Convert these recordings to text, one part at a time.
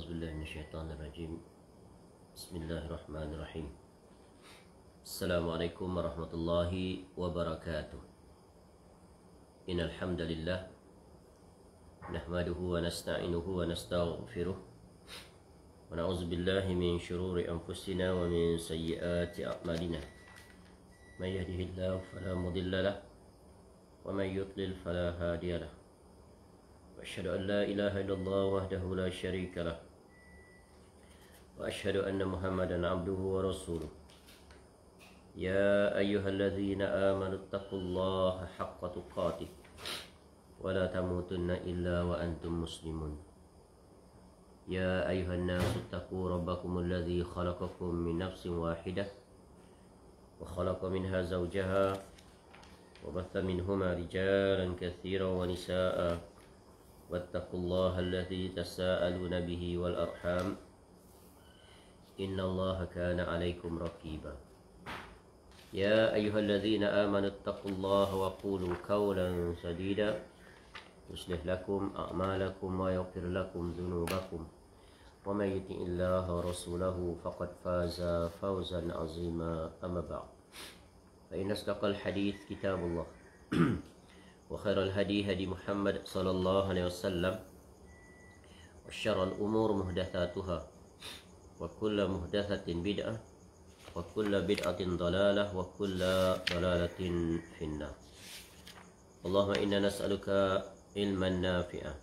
أعوذ بالله من الشيطان الرجيم. بسم الله الرحمن الرحيم. السلام عليكم ورحمة الله وبركاته. إن الحمد لله نحمده ونستعينه ونستغفره ونعوذ بالله من شرور أنفسنا ومن سيئات أعمالنا. من يهده الله فلا مضل له ومن يضلل فلا هادي له. وأشهد أن لا إله إلا الله وحده لا شريك له وأشهد أن محمدا عبده ورسوله. يا أيها الذين آمنوا اتقوا الله حق تقاته ولا تموتن إلا وأنتم مسلمون. يا أيها الناس اتقوا ربكم الذي خلقكم من نفس واحدة وخلق منها زوجها وبث منهما رجالا كثيرا ونساء واتقوا الله الذي تساءلون به والأرحام إن الله كان عليكم رقيبا. يا أيها الذين آمنوا اتقوا الله وقولوا قولا سديدا يصلح لكم أعمالكم ويغفر لكم ذنوبكم ومن يطع الله ورسوله فقد فاز فوزا عظيما. أما بعد فإن أصدق الحديث كتاب الله وخير الهدي هدي محمد صلى الله عليه وسلم وشر الأمور محدثاتها وكل محدثة بدعة وكل بدعة ضلالة وكل ضلالة في النار. اللهم إنا نسألك علما نافعا.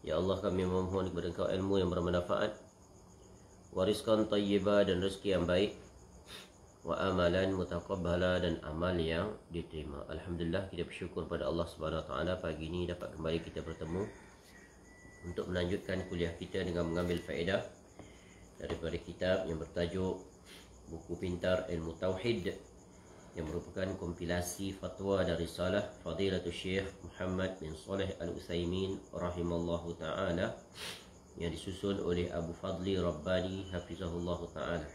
Ya Allah, kami memohon kepada Engkau ilmu yang bermanfaat, wariskan thayyibah dan rezeki yang baik, wa amalan mutaqabbala dan amal yang diterima. Alhamdulillah, kita bersyukur pada Allah Subhanahu wa taala pagi ini dapat kembali kita bertemu untuk melanjutkan kuliah kita dengan mengambil faedah daripada kitab yang bertajuk Buku Pintar Ilmu Tauhid, yang merupakan kompilasi fatwa dari risalah Fadilatul Syekh Muhammad bin Shalih Al-Utsaimin rahimallahu taala yang disusun oleh Abu Fadli Rabbani hafizahullah taala.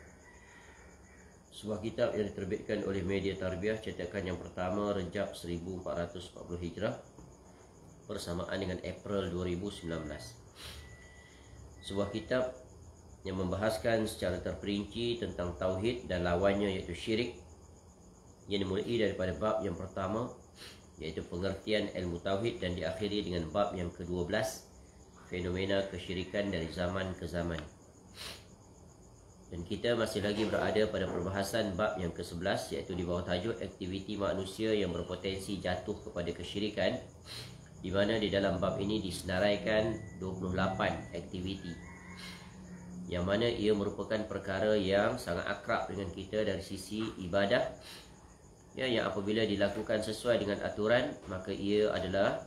Sebuah kitab yang diterbitkan oleh Media Tarbiyah cetakan yang pertama Rejab 1440 Hijrah bersamaan dengan April 2019. Sebuah kitab yang membahaskan secara terperinci tentang tauhid dan lawannya iaitu syirik, yang dimulai daripada bab yang pertama iaitu pengertian ilmu tauhid dan diakhiri dengan bab yang ke-12 fenomena kesyirikan dari zaman ke zaman. Dan kita masih lagi berada pada perbahasan bab yang ke-11 iaitu di bawah tajuk aktiviti manusia yang berpotensi jatuh kepada kesyirikan, di mana di dalam bab ini disenaraikan 28 aktiviti yang mana ia merupakan perkara yang sangat akrab dengan kita dari sisi ibadah, ya, yang apabila dilakukan sesuai dengan aturan maka ia adalah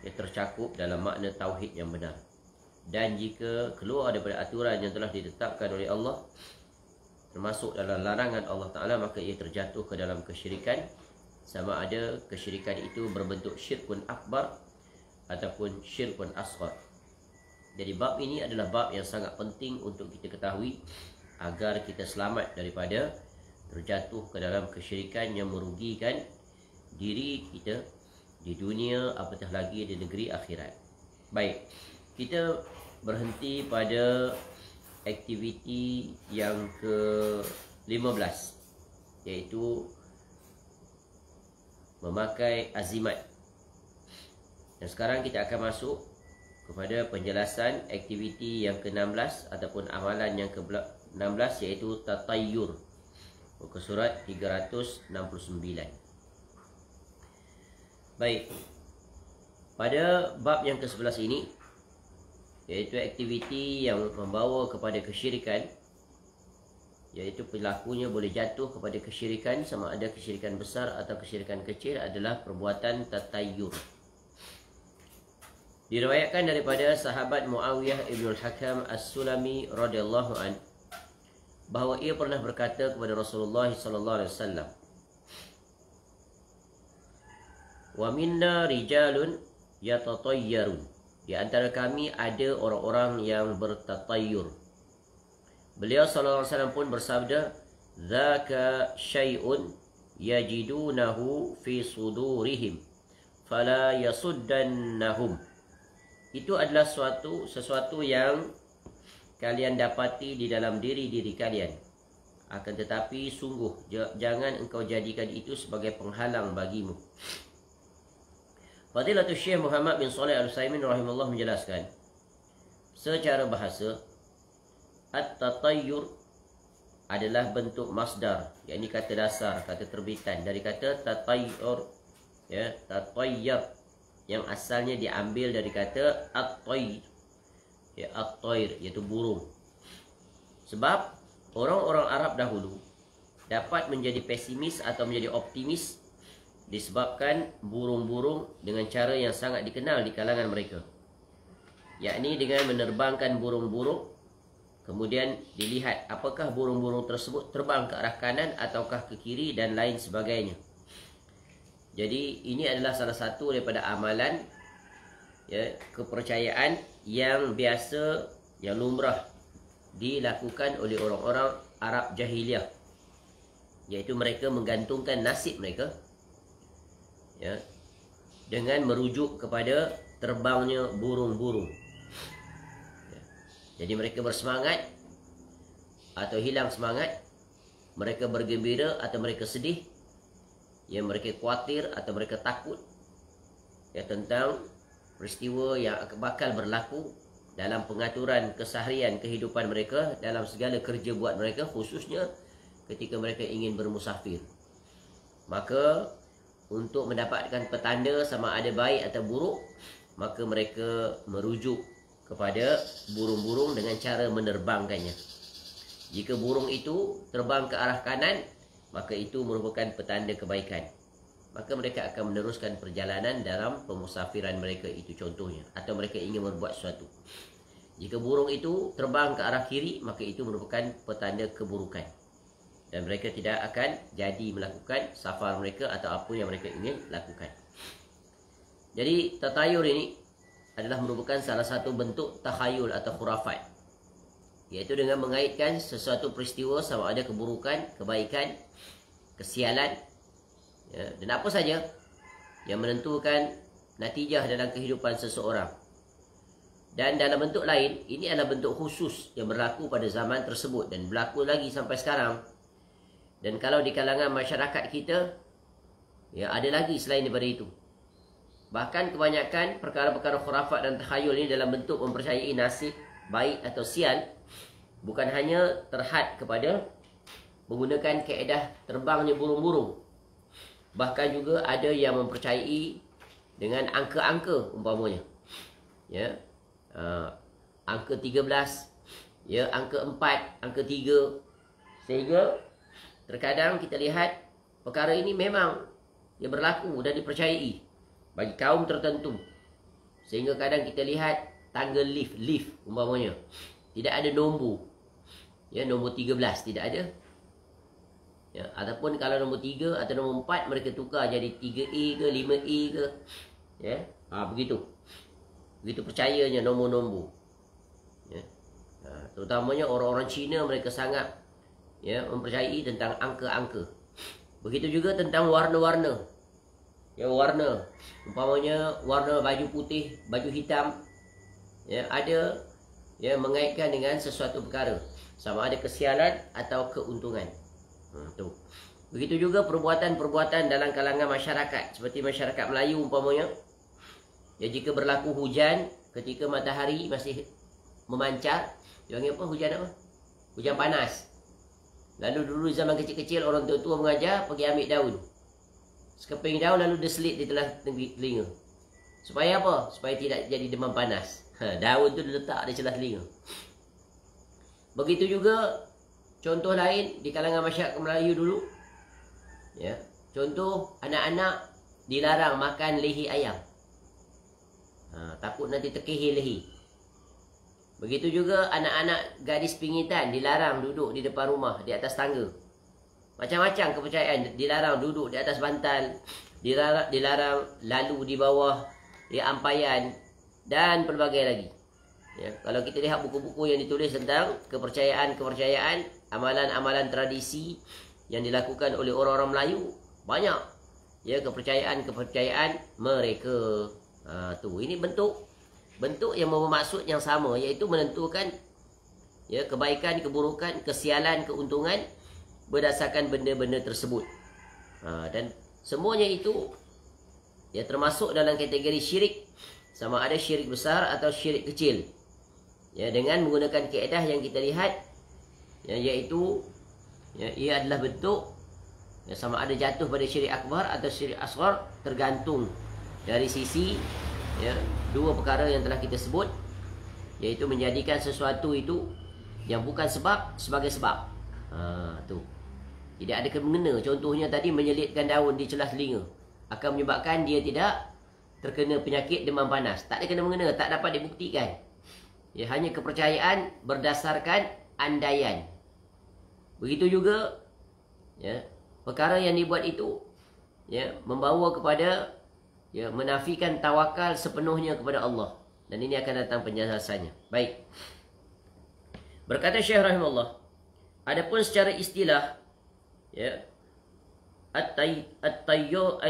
tercakup dalam makna tauhid yang benar. Dan jika keluar daripada aturan yang telah ditetapkan oleh Allah, termasuk dalam larangan Allah Ta'ala, maka ia terjatuh ke dalam kesyirikan, sama ada kesyirikan itu berbentuk syirkun akbar ataupun syirkun asghar. Jadi bab ini adalah bab yang sangat penting untuk kita ketahui agar kita selamat daripada terjatuh ke dalam kesyirikan yang merugikan diri kita di dunia apatah lagi di negeri akhirat. Baik, kita berhenti pada aktiviti yang ke-15 iaitu memakai azimat. Dan sekarang kita akan masuk kepada penjelasan aktiviti yang ke-16 ataupun amalan yang ke-16 iaitu tatayyur. Muka surat 369. Baik, pada bab yang ke-11 ini iaitu aktiviti yang membawa kepada kesyirikan, iaitu pelakunya boleh jatuh kepada kesyirikan, sama ada kesyirikan besar atau kesyirikan kecil, adalah perbuatan tatayyur. Diriwayatkan daripada sahabat Muawiyah ibn al-Hakam as-Sulami radhiyallahu an bahawa ia pernah berkata kepada Rasulullah sallallahu alaihi wasallam, "Wa minna rijalun yatatayyarun." Di antara kami ada orang-orang yang bertatayyur. Beliau sallallahu alaihi wasallam pun bersabda, "Dzaka syai'un yajidunahu fi sudurihim fala yasuddannahum." Itu adalah sesuatu yang kalian dapati di dalam diri-diri kalian. Akan tetapi sungguh jangan engkau jadikan itu sebagai penghalang bagimu. Fadilatul Syekh Muhammad bin Shalih Al-Utsaimin rahimahullah menjelaskan, secara bahasa at-tatayyur adalah bentuk masdar, yakni kata dasar, kata terbitan dari kata tatayyur, ya, tatayyur yang asalnya diambil dari kata at-tayr, ya, at-tayr iaitu burung. Sebab orang-orang Arab dahulu dapat menjadi pesimis atau menjadi optimis disebabkan burung-burung dengan cara yang sangat dikenal di kalangan mereka, yakni dengan menerbangkan burung-burung, kemudian dilihat apakah burung-burung tersebut terbang ke arah kanan ataukah ke kiri dan lain sebagainya. Jadi ini adalah salah satu daripada amalan, ya, kepercayaan yang biasa, yang lumrah dilakukan oleh orang-orang Arab jahiliyah, iaitu mereka menggantungkan nasib mereka, ya, dengan merujuk kepada terbangnya burung-burung. Ya. Jadi mereka bersemangat atau hilang semangat, mereka bergembira atau mereka sedih, ya, mereka khawatir atau mereka takut, ya, tentang peristiwa yang bakal berlaku dalam pengaturan keseharian kehidupan mereka, dalam segala kerja buat mereka, khususnya ketika mereka ingin bermusafir. Maka untuk mendapatkan petanda sama ada baik atau buruk, maka mereka merujuk kepada burung-burung dengan cara menerbangkannya. Jika burung itu terbang ke arah kanan, maka itu merupakan petanda kebaikan. Maka mereka akan meneruskan perjalanan dalam pemusafiran mereka itu, contohnya, atau mereka ingin berbuat sesuatu. Jika burung itu terbang ke arah kiri, maka itu merupakan petanda keburukan, dan mereka tidak akan jadi melakukan safar mereka atau apa yang mereka ingin lakukan. Jadi tatayur ini adalah merupakan salah satu bentuk takhayul atau khurafat, iaitu dengan mengaitkan sesuatu peristiwa sama ada keburukan, kebaikan, kesialan, ya, dan apa saja yang menentukan natijah dalam kehidupan seseorang. Dan dalam bentuk lain, ini adalah bentuk khusus yang berlaku pada zaman tersebut dan berlaku lagi sampai sekarang. Dan kalau di kalangan masyarakat kita, ya, ada lagi selain daripada itu. Bahkan kebanyakan perkara-perkara khurafat dan takhayul ini dalam bentuk mempercayai nasib baik atau sial, bukan hanya terhad kepada menggunakan kaedah terbangnya burung-burung. Bahkan juga ada yang mempercayai dengan angka-angka, umpamanya, ya, angka 13, ya, angka 4, angka 3. Sehingga terkadang kita lihat perkara ini memang yang berlaku dan dipercayai bagi kaum tertentu. Sehingga kadang kita lihat tangga lift umpamanya tidak ada nombor, ya, nombor 13 tidak ada, ya, ataupun kalau nombor 3 atau nombor 4 mereka tukar jadi 3A ke 5A ke, ya, begitu percayanya nombor-nombor, ya. Terutamanya orang-orang Cina, mereka sangat, ya, mempercayai tentang angka-angka. Begitu juga tentang warna-warna, ya, warna, umpamanya warna baju putih, baju hitam, ya, ada, ya, mengaitkan dengan sesuatu perkara, sama ada kesialan atau keuntungan. Tu. Begitu juga perbuatan-perbuatan dalam kalangan masyarakat, seperti masyarakat Melayu umpamanya, ya, jika berlaku hujan ketika matahari masih memancar, dia panggil apa, hujan apa? Hujan panas. Lalu dulu zaman kecil-kecil orang tua-tua mengajar pergi ambil daun, sekeping daun, lalu dia selit di telinga. Supaya apa? Supaya tidak jadi demam panas. Daun tu diletak di celah telinga. Begitu juga contoh lain di kalangan masyarakat Melayu dulu, ya, contoh anak-anak dilarang makan leher ayam, takut nanti terkehil leher. Begitu juga anak-anak gadis pingitan dilarang duduk di depan rumah, di atas tangga. Macam-macam kepercayaan, dilarang duduk di atas bantal, dilarang lalu di bawah, di ampayan, dan pelbagai lagi. Ya, kalau kita lihat buku-buku yang ditulis tentang kepercayaan-kepercayaan, amalan-amalan tradisi yang dilakukan oleh orang-orang Melayu, banyak, ya, kepercayaan-kepercayaan mereka. Ini bentuk yang bermaksud yang sama, iaitu menentukan ya, kebaikan, keburukan, kesialan, keuntungan berdasarkan benda-benda tersebut. Dan semuanya itu ya termasuk dalam kategori syirik, sama ada syirik besar atau syirik kecil. Ya, dengan menggunakan kaedah yang kita lihat, ya, iaitu ya, ia adalah bentuk ya, sama ada jatuh pada syirik akbar atau syirik asghar, tergantung dari sisi ya, dua perkara yang telah kita sebut, iaitu menjadikan sesuatu itu yang bukan sebab sebagai sebab. Tu. Tidak ada kena. Contohnya tadi menyelitkan daun di celah telinga akan menyebabkan dia tidak terkena penyakit demam panas. Tak ada kena-mengena, tak dapat dibuktikan. Ya, hanya kepercayaan berdasarkan andaian. Begitu juga ya, perkara yang dibuat itu ya, membawa kepada ya, menafikan tawakal sepenuhnya kepada Allah. Dan ini akan datang penjelasannya. Baik. Berkata Syekh rahimahullah, adapun secara istilah ya, at-tayyur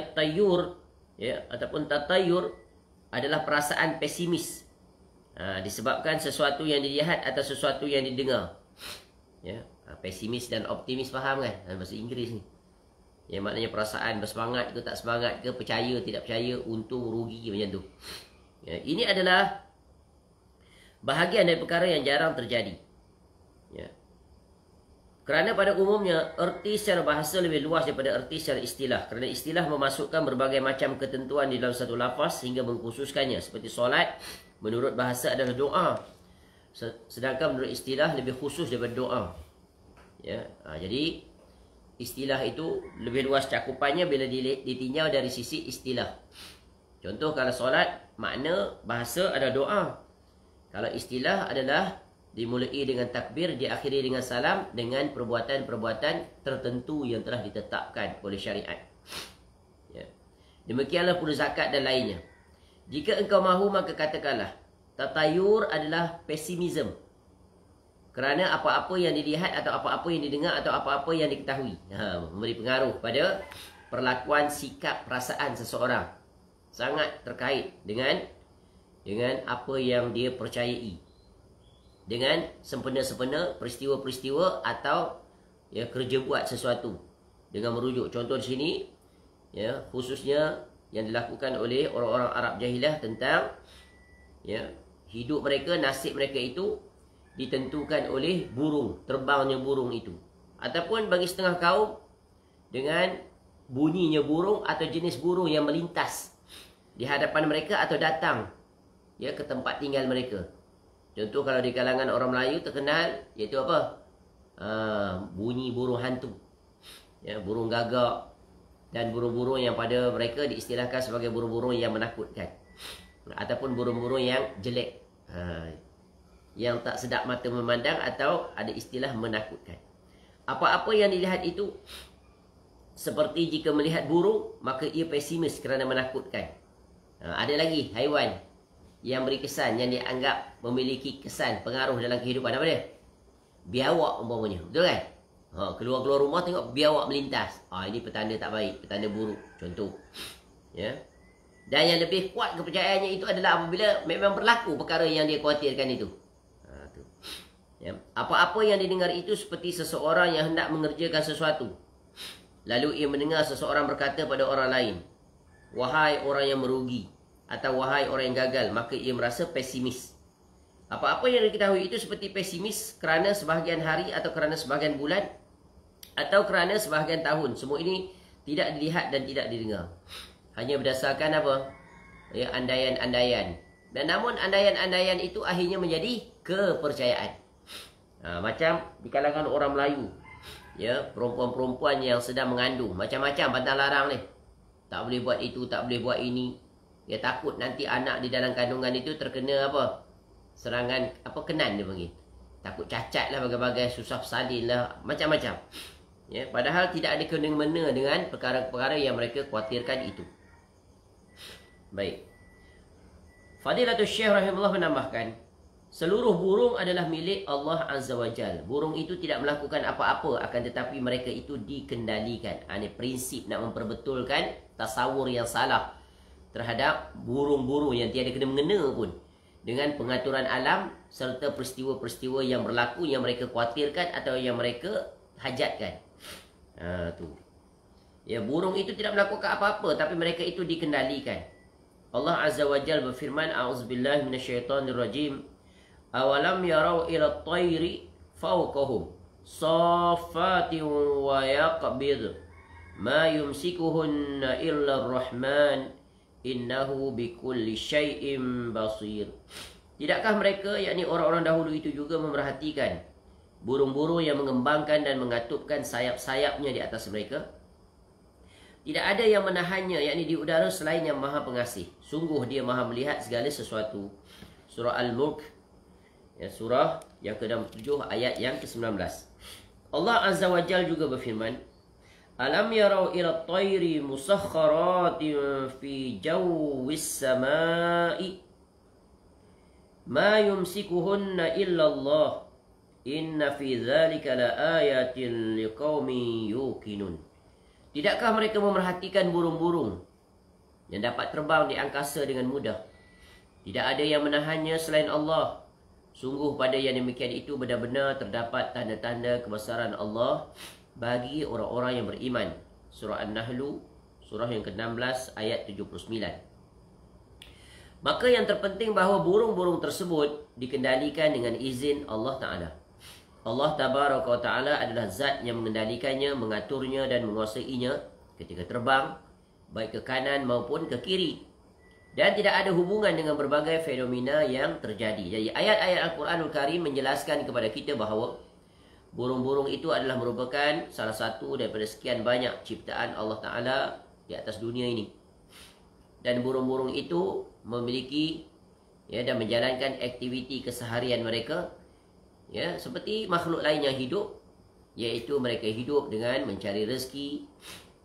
ya, ataupun tatayur adalah perasaan pesimis. Disebabkan sesuatu yang dilihat atau sesuatu yang didengar. Ya, pesimis dan optimis, faham kan? Bahasa Inggris ni. Ya, maknanya perasaan bersemangat ke tak semangat ke, percaya tidak percaya, untung rugi macam tu. Ya, ini adalah bahagian dari perkara yang jarang terjadi. Ya. Kerana pada umumnya erti secara bahasa lebih luas daripada erti secara istilah. Kerana istilah memasukkan berbagai macam ketentuan di dalam satu lafaz hingga mengkhususkannya. Seperti solat, menurut bahasa adalah doa. Sedangkan menurut istilah lebih khusus daripada doa. Ya, jadi istilah itu lebih luas cakupannya bila ditinjau dari sisi istilah. Contoh kalau solat, makna bahasa adalah doa. Kalau istilah adalah dimulai dengan takbir, diakhiri dengan salam, dengan perbuatan-perbuatan tertentu yang telah ditetapkan oleh syariat. Ya. Demikianlah pula zakat dan lainnya. Jika engkau mahu, maka katakanlah, tatayur adalah pesimism. Kerana apa-apa yang dilihat atau apa-apa yang didengar atau apa-apa yang diketahui memberi pengaruh pada perlakuan, sikap, perasaan seseorang. Sangat terkait dengan apa yang dia percayai. Dengan sempena-sempena peristiwa-peristiwa atau ya, kerja buat sesuatu. Dengan merujuk contoh di sini ya, khususnya yang dilakukan oleh orang-orang Arab Jahilah tentang ya, hidup mereka, nasib mereka itu ditentukan oleh burung, terbangnya burung itu. Ataupun bagi setengah kaum dengan bunyinya burung atau jenis burung yang melintas di hadapan mereka atau datang ya, ke tempat tinggal mereka. Contoh kalau di kalangan orang Melayu terkenal iaitu apa? Bunyi burung hantu. Ya, burung gagak dan burung-burung yang pada mereka diistilahkan sebagai burung-burung yang menakutkan. Ataupun burung-burung yang jelek. Yang tak sedap mata memandang atau ada istilah menakutkan. Apa-apa yang dilihat itu seperti jika melihat burung, maka ia pesimis kerana menakutkan. Ada lagi haiwan yang beri kesan, yang dianggap memiliki kesan, pengaruh dalam kehidupan. Apa dia? Biawak umpamanya. Betul kan? Keluar-keluar rumah tengok biawak melintas. Ini petanda tak baik, petanda buruk. Contoh. Ya. Dan yang lebih kuat kepercayaannya itu adalah apabila memang berlaku perkara yang dia khawatirkan itu. Ya. Apa-apa yang didengar itu seperti seseorang yang hendak mengerjakan sesuatu. Lalu ia mendengar seseorang berkata pada orang lain, "Wahai orang yang merugi," atau "wahai orang yang gagal," maka ia merasa pesimis. Apa-apa yang diketahui itu seperti pesimis kerana sebahagian hari atau kerana sebahagian bulan atau kerana sebahagian tahun. Semua ini tidak dilihat dan tidak didengar. Hanya berdasarkan apa? Ya, andaian-andaian. Dan namun andaian-andaian itu akhirnya menjadi kepercayaan. Macam di kalangan orang Melayu. Ya, perempuan-perempuan yang sedang mengandung. Macam-macam pantang larang ni. Tak boleh buat itu, tak boleh buat ini. Dia takut nanti anak di dalam kandungan itu terkena apa? Serangan, apa, kenan dia panggil. Takut cacat lah, bagai-bagai, susah salin lah, macam-macam. Ya, padahal tidak ada kena-mena dengan perkara-perkara yang mereka khawatirkan itu. Baik. Fadilatul Syekh rahimahullah menambahkan, seluruh burung adalah milik Allah Azza wa Jal. Burung itu tidak melakukan apa-apa, akan tetapi mereka itu dikendalikan. Ini prinsip nak memperbetulkan tasawur yang salah terhadap burung-burung yang tiada kena-mengena pun. dengan pengaturan alam serta peristiwa-peristiwa yang berlaku yang mereka khawatirkan atau yang mereka hajatkan. Tu. Ya, burung itu tidak melakukan apa-apa tapi mereka itu dikendalikan. Allah Azza wa Jalla berfirman, A'udzubillahi minasyaitonirrajim. Awalam yarau ila at-tayri fawqahum saffatin wa yaqbid ma yumsikuhunna illa ar-rahman innahu bikulli syai'in basir. Tidakkah mereka, yakni orang-orang dahulu itu juga memerhatikan burung-burung yang mengembangkan dan mengatupkan sayap-sayapnya di atas mereka? Tidak ada yang menahannya, yakni di udara selain yang maha pengasih. Sungguh dia maha melihat segala sesuatu. Surah Al-Mulk, ya, surah yang ke-67 ayat yang ke-19. Allah Azza wa Jalla juga berfirman, Alam yarau ila at-tayri musakhkharatin fi jawwis samai ma yumsikuhunna illa Allah inna fi dzalika laayatin liqaumin yuqinun. Tidakkah mereka memerhatikan burung-burung yang dapat terbang di angkasa dengan mudah? Tidak ada yang menahannya selain Allah. Sungguh pada yang demikian itu benar-benar terdapat tanda-tanda kebesaran Allah bagi orang-orang yang beriman. Surah An-Nahl, surah yang ke-16 ayat 79. Maka yang terpenting bahawa burung-burung tersebut dikendalikan dengan izin Allah Ta'ala. Allah Tabaraka wa Ta'ala adalah zat yang mengendalikannya, mengaturnya dan menguasainya ketika terbang, baik ke kanan maupun ke kiri. Dan tidak ada hubungan dengan berbagai fenomena yang terjadi. Jadi ayat-ayat Al-Quranul Karim menjelaskan kepada kita bahawa burung-burung itu adalah merupakan salah satu daripada sekian banyak ciptaan Allah Ta'ala di atas dunia ini. Dan burung-burung itu memiliki, ya, dan menjalankan aktiviti keseharian mereka, ya, seperti makhluk lain yang hidup, iaitu mereka hidup dengan mencari rezeki,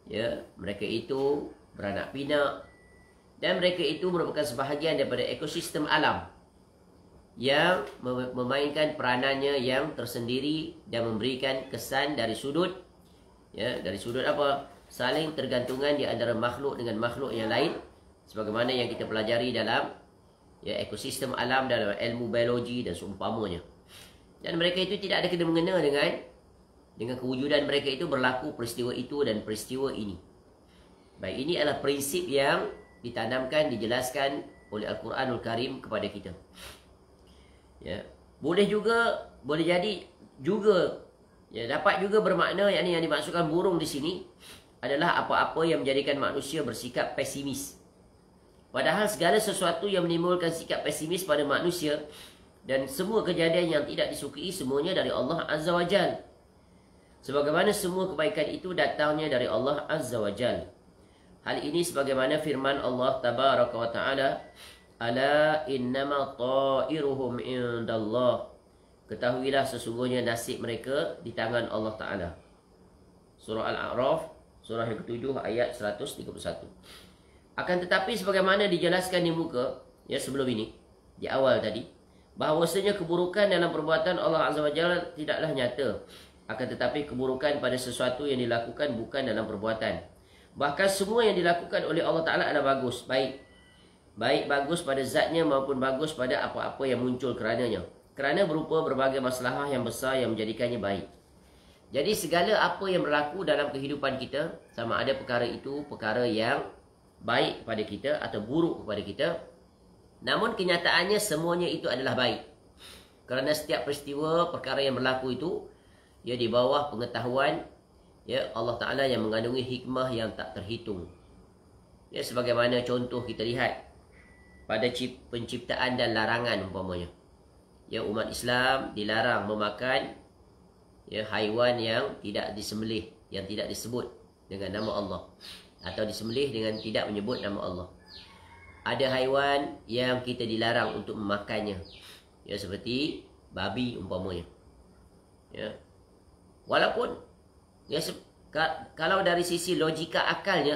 ya, mereka itu beranak pinak, dan mereka itu merupakan sebahagian daripada ekosistem alam yang memainkan peranannya yang tersendiri dan memberikan kesan dari sudut, ya, dari sudut apa? Saling tergantungan di antara makhluk dengan makhluk yang lain, sebagaimana yang kita pelajari dalam, ya, ekosistem alam dalam ilmu biologi dan seumpamanya. Dan mereka itu tidak ada kena-mengena dengan kewujudan mereka itu berlaku peristiwa itu dan peristiwa ini. Baik, ini adalah prinsip yang ditanamkan, dijelaskan oleh Al-Quranul Karim kepada kita. Ya, boleh jadi juga, ya, dapat juga bermakna yang dimaksudkan burung di sini adalah apa-apa yang menjadikan manusia bersikap pesimis. Padahal segala sesuatu yang menimbulkan sikap pesimis pada manusia dan semua kejadian yang tidak disukai semuanya dari Allah Azza wa Jalla. Sebagaimana semua kebaikan itu datangnya dari Allah Azza wa Jalla. Hal ini sebagaimana firman Allah Tabaraka wa Ta'ala, Ala innama ta'iruhum indallah. Ketahuilah sesungguhnya nasib mereka di tangan Allah Ta'ala. Surah Al-A'raf, surah yang ke-7 ayat 131. Akan tetapi sebagaimana dijelaskan di muka, ya, sebelum ini, di awal tadi, bahawasanya keburukan dalam perbuatan Allah Azza wa Jalla tidaklah nyata. Akan tetapi keburukan pada sesuatu yang dilakukan bukan dalam perbuatan. Bahkan semua yang dilakukan oleh Allah Ta'ala adalah bagus, baik bagus pada zatnya maupun bagus pada apa-apa yang muncul kerananya. Kerana berupa berbagai masalah yang besar yang menjadikannya baik. Jadi segala apa yang berlaku dalam kehidupan kita, sama ada perkara itu perkara yang baik kepada kita atau buruk kepada kita, namun kenyataannya semuanya itu adalah baik. Kerana setiap peristiwa perkara yang berlaku itu, ya, di bawah pengetahuan, ya, Allah Ta'ala yang mengandungi hikmah yang tak terhitung. Ya, sebagaimana contoh kita lihat pada penciptaan dan larangan umpamanya. Ya, umat Islam dilarang memakan, ya, haiwan yang tidak disembelih, yang tidak disebut dengan nama Allah, atau disembelih dengan tidak menyebut nama Allah. Ada haiwan yang kita dilarang untuk memakannya, ya, seperti babi umpamanya. Ya. Walaupun, ya, kalau dari sisi logika akalnya,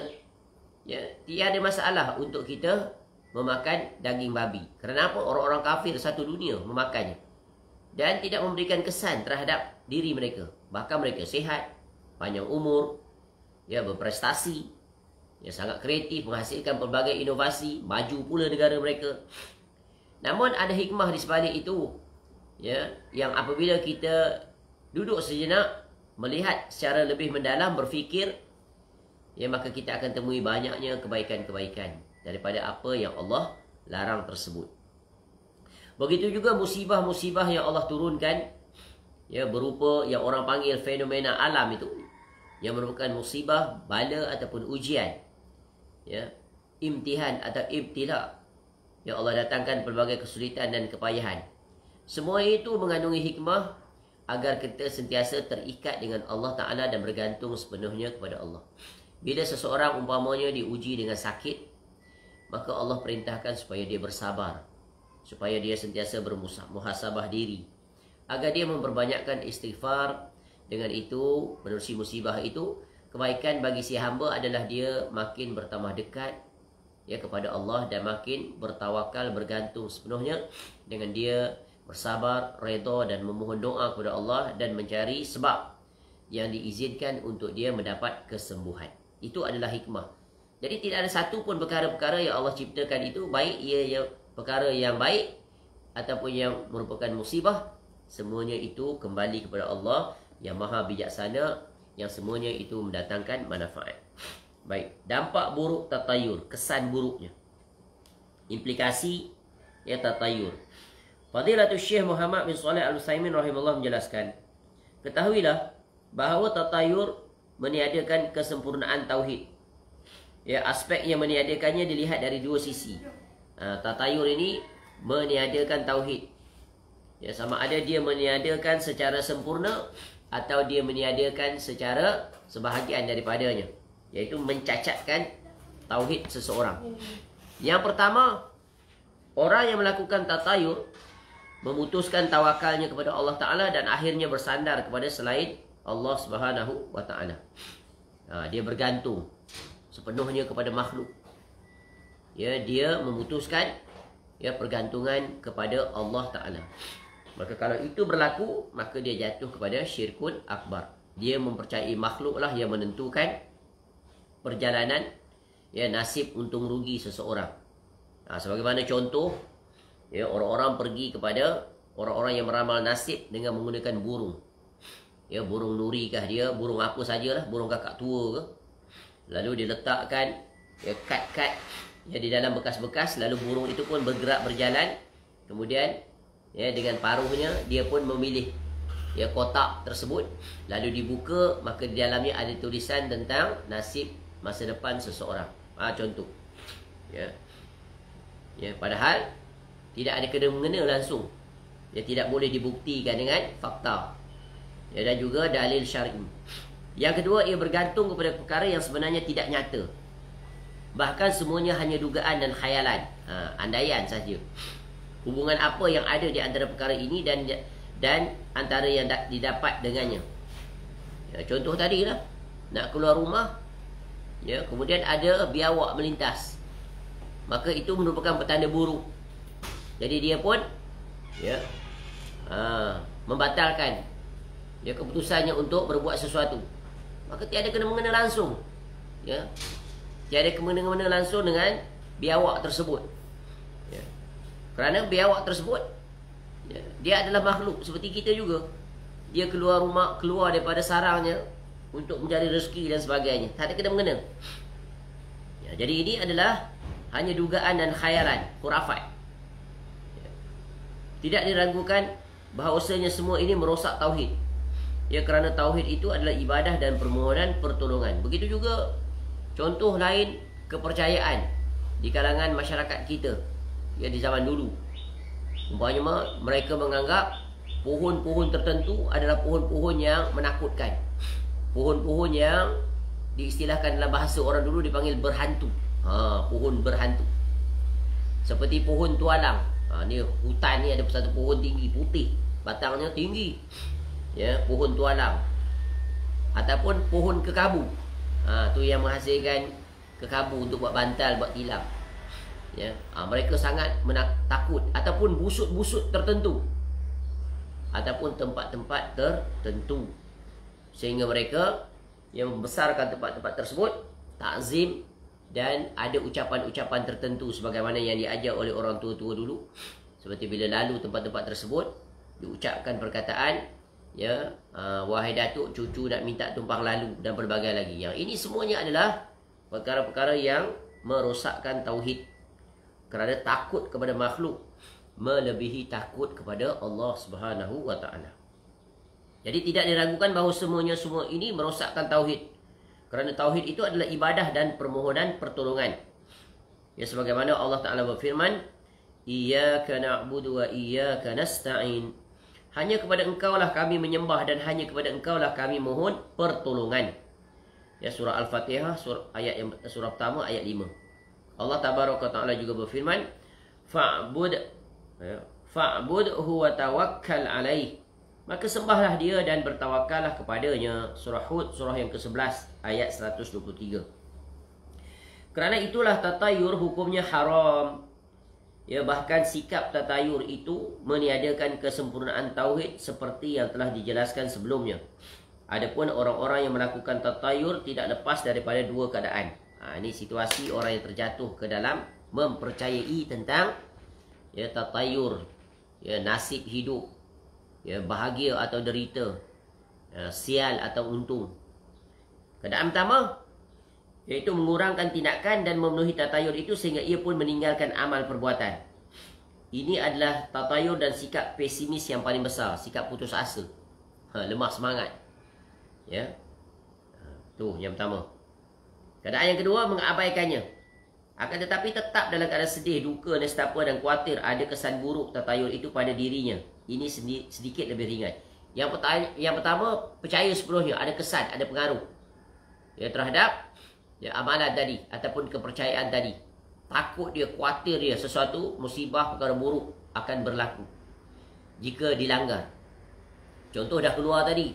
ya, tiada masalah untuk kita memakan daging babi. Kerana apa? Orang-orang kafir satu dunia memakannya dan tidak memberikan kesan terhadap diri mereka. Bahkan mereka sihat, panjang umur, ya, berprestasi, ya, sangat kreatif, menghasilkan pelbagai inovasi, maju pula negara mereka. Namun ada hikmah di sebalik itu, ya, yang apabila kita duduk sejenak, melihat secara lebih mendalam, berfikir, ya, maka kita akan temui banyaknya kebaikan-kebaikan daripada apa yang Allah larang tersebut. Begitu juga musibah-musibah yang Allah turunkan, ya, berupa yang orang panggil fenomena alam itu, yang merupakan musibah, bala ataupun ujian, ya, imtihan atau ibtila, yang Allah datangkan pelbagai kesulitan dan kepayahan. Semua itu mengandungi hikmah agar kita sentiasa terikat dengan Allah Ta'ala dan bergantung sepenuhnya kepada Allah. Bila seseorang umpamanya diuji dengan sakit, maka Allah perintahkan supaya dia bersabar, supaya dia sentiasa bermuhasabah diri, agar dia memperbanyakkan istighfar. Dengan itu, menerusi musibah itu, kebaikan bagi si hamba adalah dia makin bertambah dekat, ya, kepada Allah, dan makin bertawakal, bergantung sepenuhnya dengan dia bersabar, redha dan memohon doa kepada Allah dan mencari sebab yang diizinkan untuk dia mendapat kesembuhan. Itu adalah hikmah. Jadi tidak ada satu pun perkara-perkara yang Allah ciptakan itu, baik ia perkara yang baik ataupun yang merupakan musibah, semuanya itu kembali kepada Allah yang maha bijaksana, yang semuanya itu mendatangkan manfaat. Baik, dampak buruk tatayur, kesan buruknya, implikasi, ya, tatayur. Fadilatul Syekh Muhammad bin Shalih Al-Utsaimin rahimahullah menjelaskan, ketahuilah bahawa tatayur meniadakan kesempurnaan tauhid. Ya, aspek yang meniadakannya dilihat dari dua sisi. Tatayur ini meniadakan tauhid. Ya, sama ada dia meniadakan secara sempurna atau dia meniadakan secara sebahagian daripadanya, iaitu mencacatkan tauhid seseorang. Yang pertama, orang yang melakukan tatayur memutuskan tawakalnya kepada Allah Ta'ala dan akhirnya bersandar kepada selain Allah Subhanahu wa Ta'ala. Dia bergantung sepenuhnya kepada makhluk. Ya, dia memutuskan, ya, pergantungan kepada Allah Ta'ala. Maka kalau itu berlaku, maka dia jatuh kepada syirkun akbar. Dia mempercayai makhluklah yang menentukan perjalanan, ya, nasib untung rugi seseorang. Sebagaimana contoh, ya, orang-orang pergi kepada orang-orang yang meramal nasib dengan menggunakan burung. Ya, burung nuri kah dia, burung apa sajalah, burung kakak tua ke. Lalu diletakkan, ya, kad-kad, ya, di dalam bekas-bekas, lalu burung itu pun bergerak berjalan. Kemudian, ya, dengan paruhnya dia pun memilih, ya, kotak tersebut, lalu dibuka, maka di dalamnya ada tulisan tentang nasib masa depan seseorang. Contoh, ya, ya, padahal tidak ada kena-mengena langsung, ya, tidak boleh dibuktikan dengan fakta, ya, dan juga dalil syar'i. Yang kedua, ia bergantung kepada perkara yang sebenarnya tidak nyata, bahkan semuanya hanya dugaan dan khayalan, andaian saja. Hubungan apa yang ada di antara perkara ini dan antara yang didapat dengannya. Ya, contoh tadi lah, nak keluar rumah, ya, kemudian ada biawak melintas, maka itu merupakan petanda buruk. Jadi dia pun, ya, membatalkan, ya, keputusannya untuk berbuat sesuatu. Maka tiada kena-mengena langsung, ya, tiada kena-mengena langsung dengan biawak tersebut. Ya. Kerana biawak tersebut, ya, dia adalah makhluk seperti kita juga. Dia keluar rumah, keluar daripada sarangnya untuk mencari rezeki dan sebagainya. Tak ada kena-mengena. Ya, jadi ini adalah hanya dugaan dan khayalan, khurafat. Ya. Tidak diragukan bahawasanya semua ini merosak tauhid. Ya, kerana tauhid itu adalah ibadah dan permohonan pertolongan. Begitu juga contoh lain kepercayaan di kalangan masyarakat kita, ya, di zaman dulu. Umpamanya mereka menganggap pohon-pohon tertentu adalah pohon-pohon yang menakutkan. Pohon-pohon yang diistilahkan dalam bahasa orang dulu dipanggil berhantu. Pohon berhantu. Seperti pohon tualang. Ni hutan ni ada satu pohon tinggi putih, batangnya tinggi. Ya, pohon tualang. Ataupun pohon kekabu. Tu yang menghasilkan kekabu untuk buat bantal, buat tilam. Ya, mereka sangat takut. Ataupun busut-busut tertentu, ataupun tempat-tempat tertentu, sehingga mereka yang membesarkan tempat-tempat tersebut takzim dan ada ucapan-ucapan tertentu sebagaimana yang diajar oleh orang tua-tua dulu, Seperti bila lalu tempat-tempat tersebut, diucapkan perkataan, ya, wahai datuk, cucu nak minta tumpang lalu, dan berbagai lagi. Yang ini semuanya adalah perkara-perkara yang merosakkan tauhid. Kerana takut kepada makhluk melebihi takut kepada Allah Subhanahu wa taala. Jadi tidak diragukan bahawa semua ini merosakkan tauhid. Kerana tauhid itu adalah ibadah dan permohonan pertolongan. Ya, sebagaimana Allah Taala berfirman, "Iyyaka na'budu wa iyyaka nasta'in." Hanya kepada Engkaulah kami menyembah dan hanya kepada Engkaulah kami mohon pertolongan. Ya, surah Al-Fatihah, surah pertama ayat 5. Allah Tabaraka Taala juga berfirman, "Fa'budhu wa tawakkal 'alaih." Maka sembahlah dia dan bertawakallah kepadanya. Surah Hud, surah yang ke-11 ayat 123. Kerana itulah tatayur hukumnya haram. Ya, bahkan sikap tatayur itu meniadakan kesempurnaan tauhid seperti yang telah dijelaskan sebelumnya. Adapun orang-orang yang melakukan tatayur tidak lepas daripada dua keadaan. Ini situasi orang yang terjatuh ke dalam mempercayai tentang, ya, tatayur, ya, nasib hidup, ya, bahagia atau derita, ya, sial atau untung. Keadaan pertama, iaitu mengurangkan tindakan dan memenuhi tatayur itu sehingga ia pun meninggalkan amal perbuatan. Ini adalah tatayur dan sikap pesimis yang paling besar, sikap putus asa, lemah semangat. Ya, tu yang pertama. Keadaan yang kedua, mengabaikannya. Akan tetapi tetap dalam keadaan sedih, duka, nestapa dan khawatir ada kesan buruk tatayur itu pada dirinya. Ini sedikit lebih ringan. Yang pertama, percaya sepenuhnya, ada kesan, ada pengaruh, ya, terhadap, ya, amalan tadi ataupun kepercayaan tadi. Takut dia, khawatir dia sesuatu musibah, perkara buruk akan berlaku jika dilanggar. Contoh dah keluar tadi,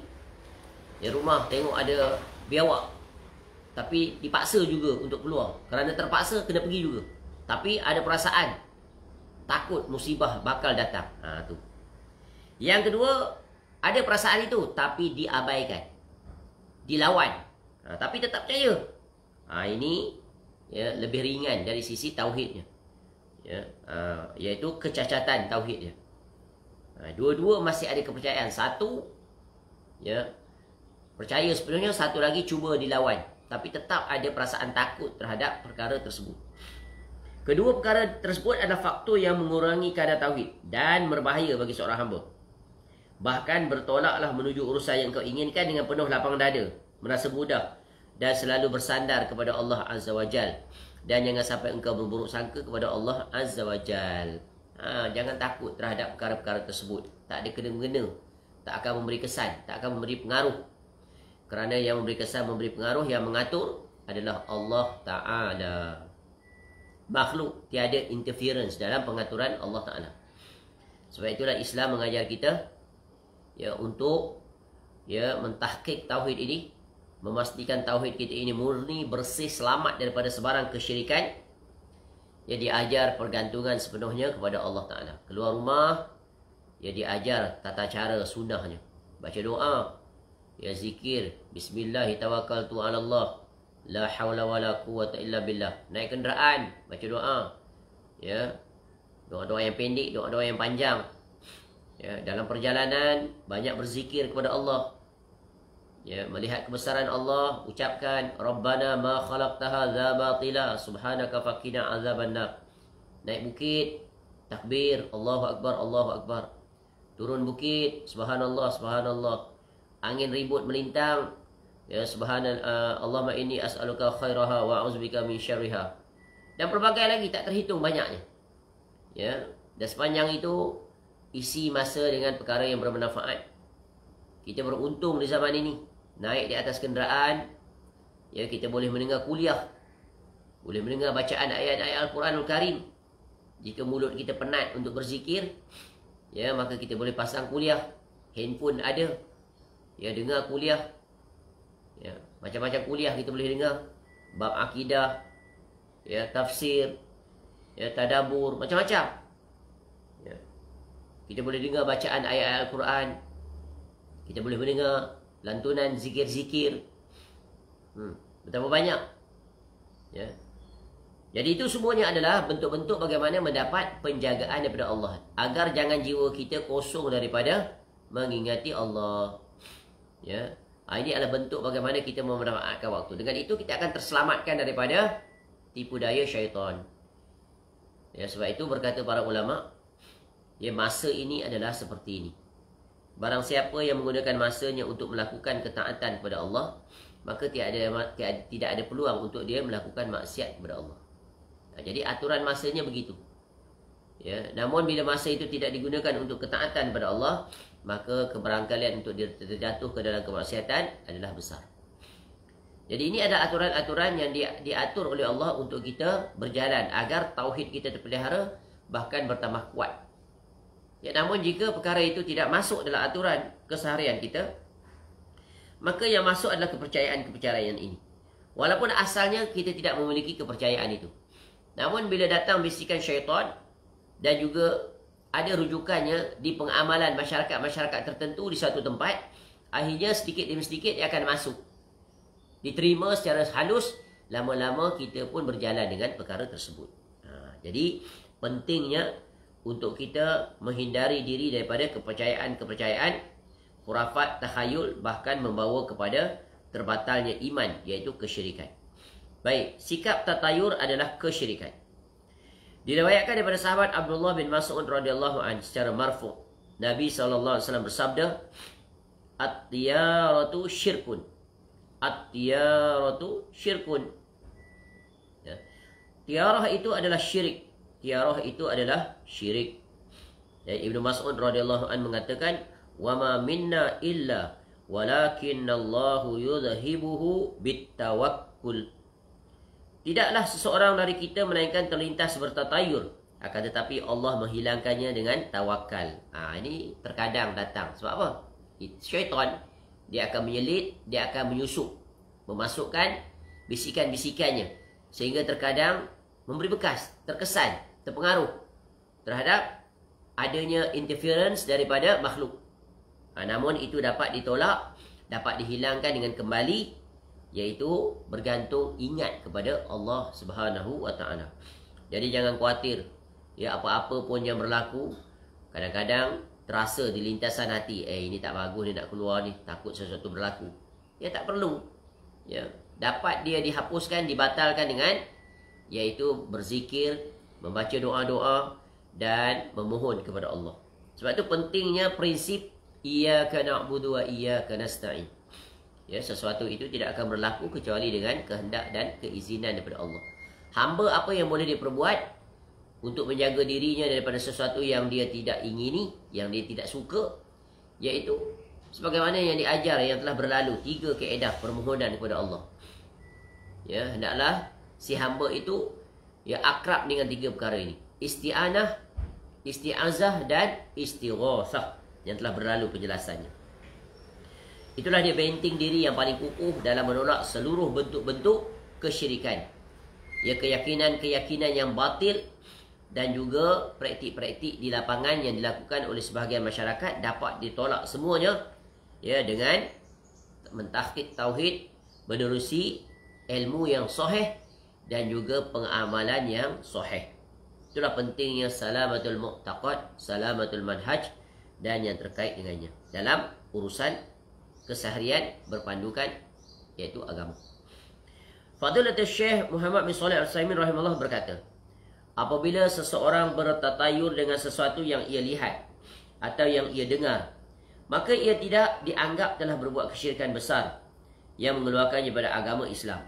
di rumah tengok ada biawak, tapi dipaksa juga untuk keluar. Kerana terpaksa kena pergi juga, tapi ada perasaan takut musibah bakal datang. Tu. Yang kedua, ada perasaan itu tapi diabaikan, dilawan, tapi tetap percaya. Ini, ya, lebih ringan dari sisi tauhidnya, ya, iaitu kecacatan tauhidnya. Dua-dua masih ada kepercayaan. Satu, ya, percaya sepenuhnya, satu lagi cuba dilawan, tapi tetap ada perasaan takut terhadap perkara tersebut. Kedua perkara tersebut adalah faktor yang mengurangi kadar tauhid dan berbahaya bagi seorang hamba. Bahkan bertolaklah menuju urusan yang kau inginkan dengan penuh lapang dada, merasa mudah dan selalu bersandar kepada Allah Azza wa Jal. Dan jangan sampai engkau berburuk sangka kepada Allah Azza wa Jal. Jangan takut terhadap perkara-perkara tersebut. Tak ada kena-mengena, tak akan memberi kesan, tak akan memberi pengaruh. Kerana yang memberi kesan, memberi pengaruh, yang mengatur adalah Allah Ta'ala. Makhluk tiada interference dalam pengaturan Allah Ta'ala. Sebab itulah Islam mengajar kita, ya, untuk, ya, mentahqiq tauhid ini, memastikan tauhid kita ini murni, bersih, selamat daripada sebarang kesyirikan. Ya, diajar pergantungan sepenuhnya kepada Allah Ta'ala. Keluar rumah, ya, diajar tata cara sunnahnya. Baca doa, ya, zikir, Bismillahirrahmanirrahim, ala Allah, la hawla wa la quwwata illa billah. Naik kenderaan, baca doa, ya, doa-doa yang pendek, doa-doa yang panjang. Ya, dalam perjalanan banyak berzikir kepada Allah. Ya, melihat kebesaran Allah, ucapkan Rabbana ma khalaqta hadza batila subhanaka faqina azabannar. Naik bukit, takbir, Allahu akbar, Allahu akbar. Turun bukit, subhanallah, subhanallah. Angin ribut melintang, ya, subhanallah, Allahumma inni as'aluka khairaha wa a'udzubika min syarriha. Dan pelbagai lagi, tak terhitung banyaknya. Ya, dan sepanjang itu isi masa dengan perkara yang bermanfaat. Kita beruntung di zaman ini. Naik di atas kenderaan, ya, kita boleh mendengar kuliah, boleh mendengar bacaan ayat-ayat Al-Quranul Karim. Jika mulut kita penat untuk berzikir, ya, maka kita boleh pasang kuliah. Handphone ada, ya, dengar kuliah. Ya, macam-macam kuliah kita boleh dengar. Bab akidah, ya, tafsir, ya, tadabbur, macam-macam. Ya. Kita boleh dengar bacaan ayat-ayat Al-Quran. Kita boleh mendengar lantunan zikir-zikir. Betapa banyak. Ya. Jadi itu semuanya adalah bentuk-bentuk bagaimana mendapat penjagaan daripada Allah, agar jangan jiwa kita kosong daripada mengingati Allah. Ya, ini adalah bentuk bagaimana kita memanfaatkan waktu. Dengan itu kita akan terselamatkan daripada tipu daya syaitan. Ya, sebab itu berkata para ulama, ya, masa ini adalah seperti ini. Barang siapa yang menggunakan masanya untuk melakukan ketaatan kepada Allah, maka tidak ada peluang untuk dia melakukan maksiat kepada Allah. Jadi aturan masanya begitu. Ya, namun bila masa itu tidak digunakan untuk ketaatan kepada Allah, maka keberangkalian untuk dia terjatuh ke dalam kemaksiatan adalah besar. Jadi ini ada aturan-aturan yang diatur oleh Allah untuk kita berjalan agar tauhid kita terpelihara, bahkan bertambah kuat. Ya, namun jika perkara itu tidak masuk dalam aturan keseharian kita, maka yang masuk adalah kepercayaan-kepercayaan ini. Walaupun asalnya kita tidak memiliki kepercayaan itu. Namun bila datang bisikan syaitan dan juga ada rujukannya di pengamalan masyarakat-masyarakat tertentu di satu tempat, akhirnya sedikit demi sedikit dia akan masuk. Diterima secara halus, lama-lama kita pun berjalan dengan perkara tersebut. Jadi pentingnya untuk kita menghindari diri daripada kepercayaan-kepercayaan, khurafat, takhayul, bahkan membawa kepada terbatalnya iman, iaitu kesyirikan. Baik, sikap tatayur adalah kesyirikan. Diriwayatkan daripada sahabat Abdullah bin Mas'ud radhiyallahu anhu secara marfu', Nabi SAW bersabda, "At-tiyaratu syirkun." At-tiyaratu syirkun. Ya. Tiarah itu adalah syirik. Tiarah itu adalah syirik. Dan Ibnu Mas'ud radhiyallahu anhu mengatakan, "Wa ma minna illa walakinnallahu yudhibuhu bitawakkul." Tidaklah seseorang dari kita melainkan terlintas bertatayur, akan tetapi Allah menghilangkannya dengan tawakal. Ini terkadang datang. Sebab apa? Syaitan, dia akan menyelit, dia akan menyusup, memasukkan bisikan-bisikannya, sehingga terkadang memberi bekas, terkesan, terpengaruh terhadap adanya interference daripada makhluk. Namun itu dapat ditolak, dapat dihilangkan dengan kembali, iaitu bergantung ingat kepada Allah Subhanahu wa taala. Jadi jangan khawatir, ya, apa-apa pun yang berlaku, kadang-kadang terasa di lintasan hati, ini tak bagus ni nak keluar ni, takut sesuatu berlaku. Ya, tak perlu. Ya, dapat dia dihapuskan, dibatalkan dengan iaitu berzikir, membaca doa-doa dan memohon kepada Allah. Sebab itu pentingnya prinsip iyyaka na'budu wa iyyaka nasta'in. Ya, sesuatu itu tidak akan berlaku kecuali dengan kehendak dan keizinan daripada Allah. Hamba apa yang boleh dia perbuat untuk menjaga dirinya daripada sesuatu yang dia tidak ingini, yang dia tidak suka, iaitu sebagaimana yang diajar yang telah berlalu, 3 kaedah permohonan kepada Allah. Ya, hendaklah si hamba itu ya akrab dengan 3 perkara ini. Isti'anah, isti'azah dan istighatsah yang telah berlalu penjelasannya. Itulah dia benteng diri yang paling kukuh dalam menolak seluruh bentuk-bentuk kesyirikan. Ya, keyakinan-keyakinan yang batil dan juga praktik-praktik di lapangan yang dilakukan oleh sebahagian masyarakat dapat ditolak semuanya, ya, dengan mentahqiq tauhid, menerusi ilmu yang sahih dan juga pengamalan yang sahih. Itulah pentingnya salamatul mu'taqad, salamatul manhaj dan yang terkait dengannya dalam urusan keseharian berpandukan iaitu agama. Fadilatul Syekh Muhammad bin Shalih Al-Utsaimin rahimahullah berkata, apabila seseorang bertatayur dengan sesuatu yang ia lihat atau yang ia dengar, maka ia tidak dianggap telah berbuat kesyirikan besar yang mengeluarkannya daripada agama Islam.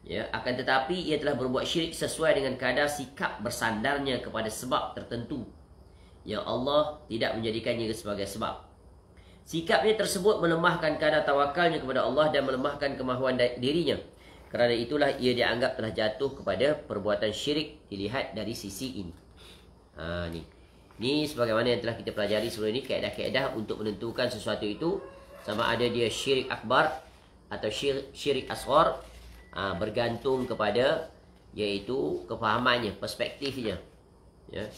Ya, akan tetapi ia telah berbuat syirik sesuai dengan kadar sikap bersandarnya kepada sebab tertentu yang Allah tidak menjadikannya sebagai sebab. Sikapnya tersebut melemahkan kadar tawakalnya kepada Allah dan melemahkan kemahuan dirinya. Kerana itulah ia dianggap telah jatuh kepada perbuatan syirik dilihat dari sisi ini. Ni sebagaimana yang telah kita pelajari sebelum ini, kaedah-kaedah untuk menentukan sesuatu itu sama ada dia syirik akbar atau syirik asghar, bergantung kepada iaitu kefahamannya, perspektifnya, ya,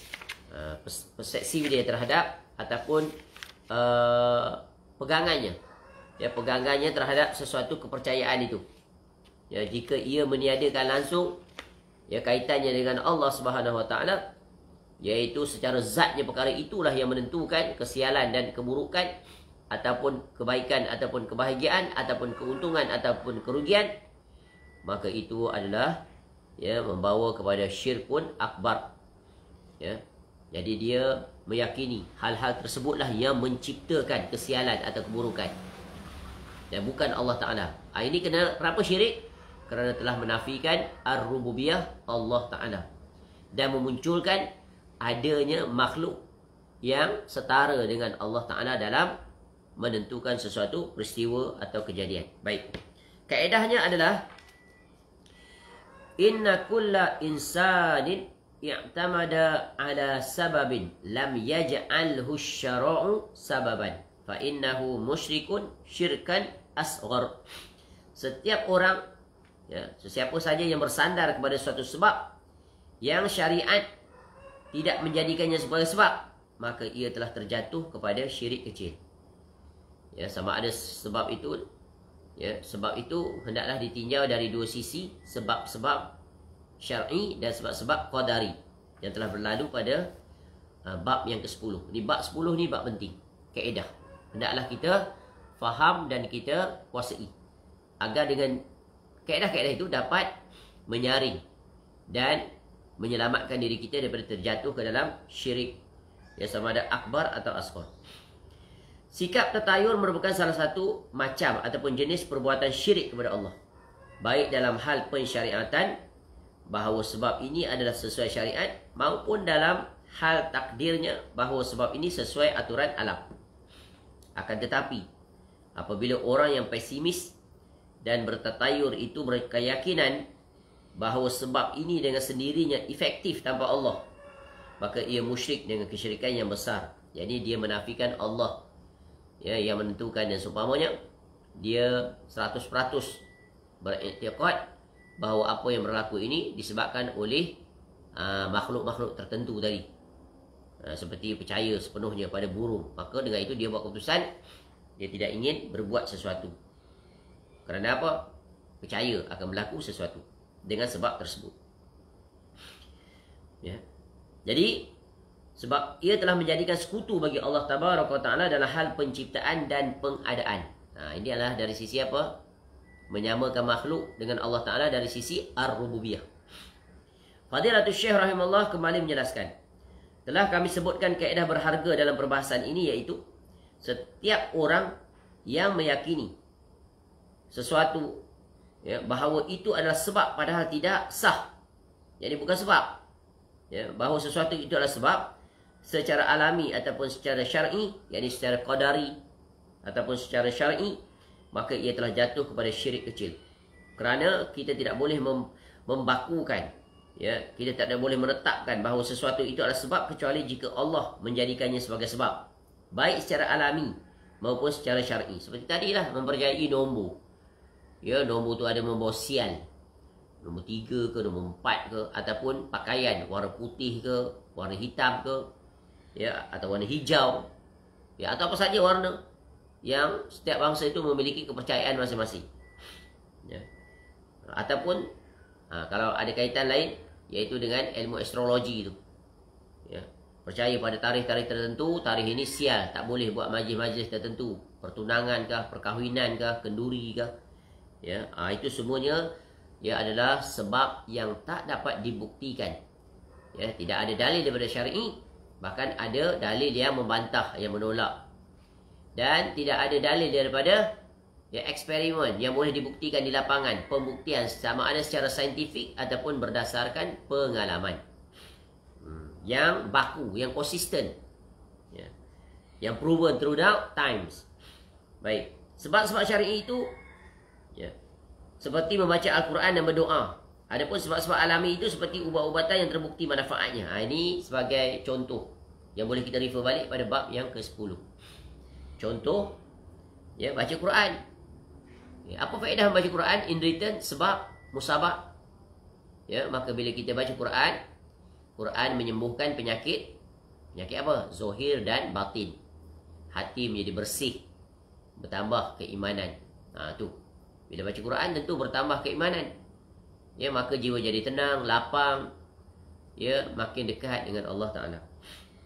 persepsi dia terhadap ataupun pegangannya, ya, pegangannya terhadap sesuatu kepercayaan itu. Ya, jika ia meniadakan langsung, ya, kaitannya dengan Allah Subhanahu Wa Taala, iaitu secara zatnya perkara itulah yang menentukan kesialan dan keburukan, ataupun kebaikan ataupun kebahagiaan, ataupun keuntungan ataupun kerugian, maka itu adalah, ya, membawa kepada syirkun akbar. Ya. Jadi dia meyakini hal-hal tersebutlah yang menciptakan kesialan atau keburukan, dan bukan Allah Ta'ala. Ini kenapa syirik? Kerana telah menafikan ar-rububiyah Allah Ta'ala dan memunculkan adanya makhluk yang setara dengan Allah Ta'ala dalam menentukan sesuatu peristiwa atau kejadian. Baik. Kaedahnya adalah inna kulla insanin i'tamada ala sababin lam yaj'alhu syara'u sababan fa innahu musyrikun syirkan asghar. Setiap orang, ya, sesiapa saja yang bersandar kepada suatu sebab yang syariat tidak menjadikannya sebagai sebab, maka ia telah terjatuh kepada syirik kecil. Ya, sama ada sebab itu, ya, sebab itu hendaklah ditinjau dari dua sisi, sebab-sebab syar'i dan sebab-sebab qadari yang telah berlalu pada bab yang ke-10. Ni bab 10 ni bab penting, kaedah. Hendaklah kita faham dan kita kuasai, agar dengan kaedah-kaedah itu dapat menyaring dan menyelamatkan diri kita daripada terjatuh ke dalam syirik, ya, sama ada akbar atau asghar. Sikap tertayur merupakan salah satu macam ataupun jenis perbuatan syirik kepada Allah, baik dalam hal pensyariatan, bahawa sebab ini adalah sesuai syariat, maupun dalam hal takdirnya, bahawa sebab ini sesuai aturan alam. Akan tetapi, apabila orang yang pesimis dan bertatayur itu berkeyakinan bahawa sebab ini dengan sendirinya efektif tanpa Allah, maka ia musyrik dengan kesyirikan yang besar. Jadi dia menafikan Allah, ya, yang menentukan, dan seumpamanya dia 100% beriktikad bahawa apa yang berlaku ini disebabkan oleh makhluk-makhluk tertentu tadi, seperti percaya sepenuhnya pada burung, maka dengan itu dia buat keputusan dia tidak ingin berbuat sesuatu. Kerana apa? Percaya akan berlaku sesuatu dengan sebab tersebut. Ya. Jadi sebab ia telah menjadikan sekutu bagi Allah Tabaraka Ta'ala dalam hal penciptaan dan pengadaan. Ini adalah dari sisi apa? Menyamakan makhluk dengan Allah Ta'ala dari sisi ar-rububiyah. Fadilatul Syekh rahimahullah kembali menjelaskan, telah kami sebutkan kaedah berharga dalam perbahasan ini, iaitu setiap orang yang meyakini sesuatu, ya, bahawa itu adalah sebab padahal tidak sah, jadi bukan sebab, ya, bahawa sesuatu itu adalah sebab secara alami ataupun secara syar'i, yakni secara qadari ataupun secara syar'i, maka ia telah jatuh kepada syirik kecil. Kerana kita tidak boleh membakukan, ya, kita tidak boleh menetapkan bahawa sesuatu itu adalah sebab kecuali jika Allah menjadikannya sebagai sebab, baik secara alami maupun secara syar'i. Seperti tadilah mempercayai nombor, ya, nombor tu ada membawa sial, nombor 3 ke, nombor 4 ke, ataupun pakaian warna putih ke, warna hitam ke, ya, atau warna hijau, ya, atau apa saja warna yang setiap bangsa itu memiliki kepercayaan masing-masing, ya. Ataupun kalau ada kaitan lain, iaitu dengan ilmu astrologi itu, ya, percaya pada tarikh-tarikh tertentu, tarikh ini sial, tak boleh buat majlis-majlis tertentu, pertunangan kah, perkahwinan kah, kenduri kah, ya, itu semuanya, ya, adalah sebab yang tak dapat dibuktikan, ya, tidak ada dalil daripada syar'i, bahkan ada dalil yang membantah, yang menolak, dan tidak ada dalil daripada, ya, eksperimen yang boleh dibuktikan di lapangan, pembuktian sama ada secara saintifik ataupun berdasarkan pengalaman yang baku, yang konsisten, ya, yang proven throughout times. Baik, sebab-sebab syar'i itu, ya, seperti membaca Al-Quran dan berdoa. Adapun sebab-sebab alami itu seperti ubat-ubatan yang terbukti manfaatnya. Ini sebagai contoh yang boleh kita refer balik pada bab yang ke-10. Contoh, ya, baca Quran. Ya, apa faedah membaca Quran? In return, sebab musabah. Ya, maka bila kita baca Quran, Quran menyembuhkan penyakit. Penyakit apa? Zahir dan batin. Hati menjadi bersih, bertambah keimanan. Tu. Bila baca Quran tentu bertambah keimanan. Ya, maka jiwa jadi tenang, lapang, ya, makin dekat dengan Allah Ta'ala.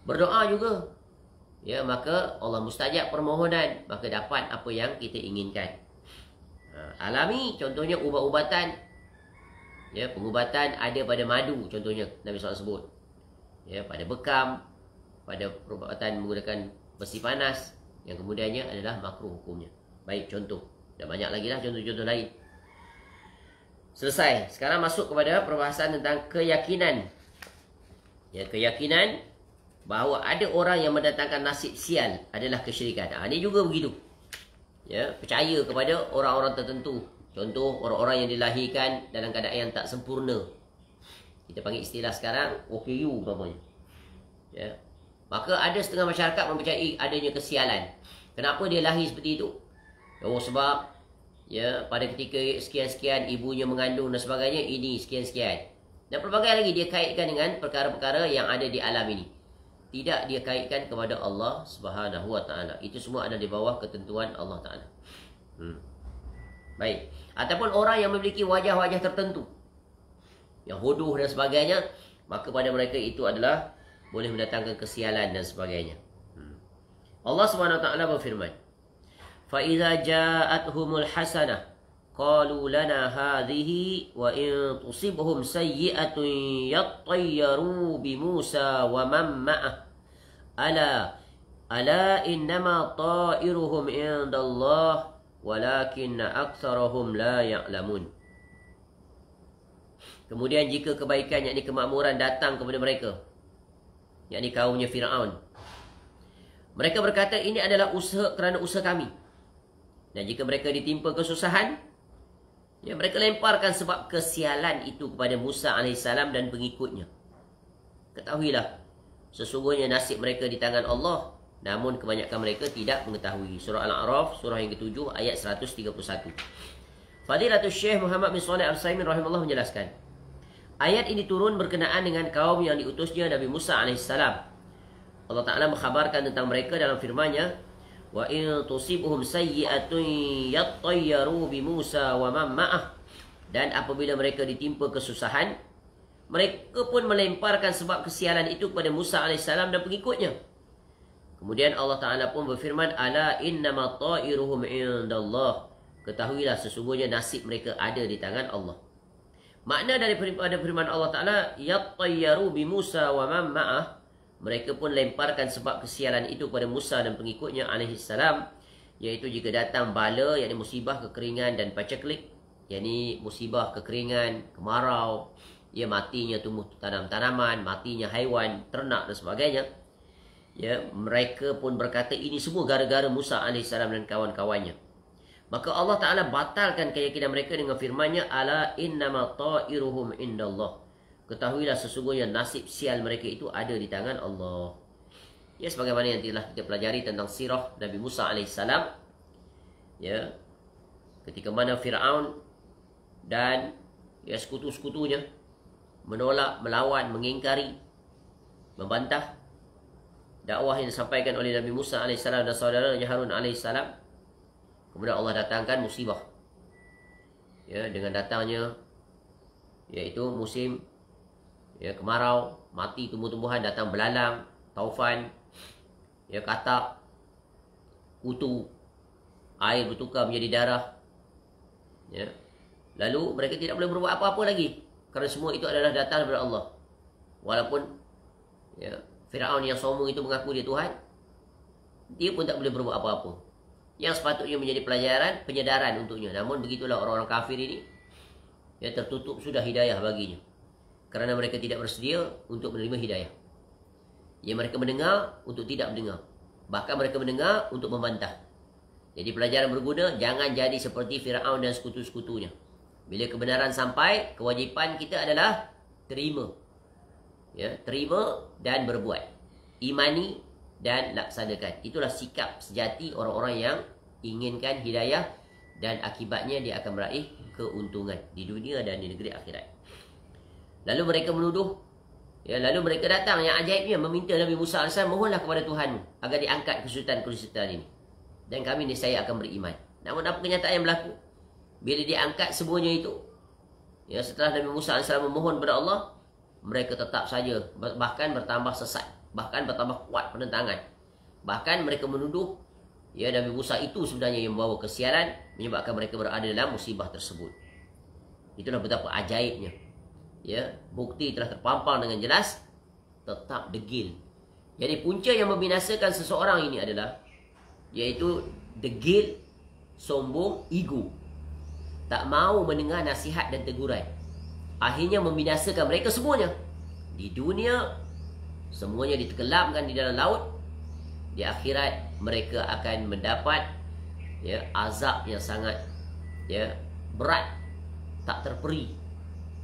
Berdoa juga, ya, maka Allah mustajab permohonan, maka dapat apa yang kita inginkan. Alami, contohnya ubat-ubatan, ya, pengubatan ada pada madu, contohnya Nabi SAW sebut, ya, pada bekam, pada perubatan menggunakan besi panas, yang kemudiannya adalah makruh hukumnya. Baik, contoh. Dan banyak lagi lah contoh-contoh lain. Selesai. Sekarang masuk kepada perbahasan tentang keyakinan. Ya, keyakinan bahawa ada orang yang mendatangkan nasib sial adalah kesyirikan. Ini juga begitu. Ya, percaya kepada orang-orang tertentu. Contoh, orang-orang yang dilahirkan dalam keadaan yang tak sempurna. Kita panggil istilah sekarang OKU namanya. Ya. Maka ada setengah masyarakat mempercayai adanya kesialan. Kenapa dia lahir seperti itu? Oh, sebab ya, pada ketika sekian-sekian ibunya mengandung dan sebagainya, ini sekian-sekian. Dan pelbagai lagi dia kaitkan dengan perkara-perkara yang ada di alam ini. Tidak dia kaitkan kepada Allah Subhanahu Wa Taala. Itu semua ada di bawah ketentuan Allah Taala. Baik. Ataupun orang yang memiliki wajah-wajah tertentu, yang hodoh dan sebagainya, maka pada mereka itu adalah boleh mendatangkan kesialan dan sebagainya. Allah Subhanahu Wa Taala berfirman, فَإِذَا جَاءَتْهُمُ الْحَسَنَةُ قَالُوا لَنَا هَذِهِ وَإِن تُصِبْهُمْ سَيِّئَةٌ يَطَّيَّرُوا بِمُوسَى وَمَن مَّعَهُ أَلَا إِنَّمَا طَائِرُهُمْ عِندَ اللَّهِ وَلَكِنَّ أَكْثَرَهُمْ لَا يَعْلَمُونَ. Kemudian jika kebaikan, yakni kemakmuran datang kepada mereka, yakni kaumnya Fir'aun, mereka berkata, ini adalah usaha kerana usaha kami. Dan jika mereka ditimpa kesusahan, ya, mereka lemparkan sebab kesialan itu kepada Musa AS dan pengikutnya. Ketahuilah, sesungguhnya nasib mereka di tangan Allah, namun kebanyakan mereka tidak mengetahui. Surah Al-A'raf, surah yang ke-7, ayat 131. Fadilatul Syekh Muhammad bin Shalih Al-Utsaimin rahimahullah menjelaskan, ayat ini turun berkenaan dengan kaum yang diutusnya Nabi Musa AS. Allah Ta'ala mengkhabarkan tentang mereka dalam firman-Nya, wa in tusibhum sayyi'atun yattayyaru bi Musa wa man ma'ah. Dan apabila mereka ditimpa kesusahan, mereka pun melemparkan sebab kesialan itu kepada Musa AS dan pengikutnya. Kemudian Allah Ta'ala pun berfirman, ala innama ta'iruhum indallah. Ketahuilah sesungguhnya nasib mereka ada di tangan Allah. Makna daripada firman Allah Ta'ala, yattayyaru bi Musa wa man ma'ah, mereka pun lemparkan sebab kesialan itu kepada Musa dan pengikutnya alaihissalam, iaitu jika datang bala, yakni musibah, kekeringan dan pacaklik, yakni musibah, kekeringan, kemarau, ya, matinya tumbuh tanaman, matinya haiwan, ternak dan sebagainya. Ya, mereka pun berkata ini semua gara-gara Musa alaihissalam dan kawan-kawannya. Maka Allah Ta'ala batalkan keyakinan mereka dengan firman-Nya, ala innama ta'iruhum indallah. Ketahuilah sesungguhnya nasib sial mereka itu ada di tangan Allah. Ya, sebagaimana yang telah kita pelajari tentang sirah Nabi Musa AS. Ya, ketika mana Fir'aun dan, ya, sekutu-sekutunya menolak, melawan, mengingkari, membantah dakwah yang disampaikan oleh Nabi Musa AS dan saudaranya Harun AS. Kemudian Allah datangkan musibah, ya, dengan datangnya, yaitu musim, ya, kemarau, mati tumbuh-tumbuhan, datang belalang, taufan, ya, katak, kutu, air bertukar menjadi darah. Ya. Lalu mereka tidak boleh berbuat apa-apa lagi, kerana semua itu adalah datang daripada Allah. Walaupun, ya, Fir'aun yang sombong itu mengaku dia Tuhan, dia pun tak boleh berbuat apa-apa. Yang sepatutnya menjadi pelajaran, penyedaran untuknya. Namun begitulah orang-orang kafir ini, ya, tertutup sudah hidayah baginya, kerana mereka tidak bersedia untuk menerima hidayah. Ya, mereka mendengar untuk tidak mendengar. Bahkan mereka mendengar untuk membantah. Jadi pelajaran berguna, jangan jadi seperti Fir'aun dan sekutu-sekutunya. Bila kebenaran sampai, kewajipan kita adalah terima. Ya, terima dan berbuat. Imani dan laksanakan. Itulah sikap sejati orang-orang yang inginkan hidayah, dan akibatnya dia akan meraih keuntungan di dunia dan di negeri akhirat. Lalu mereka menuduh, ya, lalu mereka datang yang ajaibnya meminta Nabi Musa AS, mohonlah kepada Tuhanmu agar diangkat kesulitan-kesulitan ini, dan kami niscaya akan beriman. Namun apa kenyataan yang berlaku? Bila diangkat semuanya itu, Ya, setelah Nabi Musa AS memohon kepada Allah, mereka tetap saja bahkan bertambah sesat, bahkan bertambah kuat penentangan. Bahkan mereka menuduh ya Nabi Musa itu sebenarnya yang membawa kesialan, menyebabkan mereka berada dalam musibah tersebut. Itulah betapa ajaibnya. Ya, bukti telah terpampang dengan jelas, tetap degil. Jadi punca yang membinasakan seseorang ini adalah yaitu degil, sombong, ego. Tak mau mendengar nasihat dan teguran. Akhirnya membinasakan mereka semuanya. Di dunia, semuanya ditenggelamkan di dalam laut. Di akhirat, mereka akan mendapat ya azab yang sangat ya berat, tak terperi.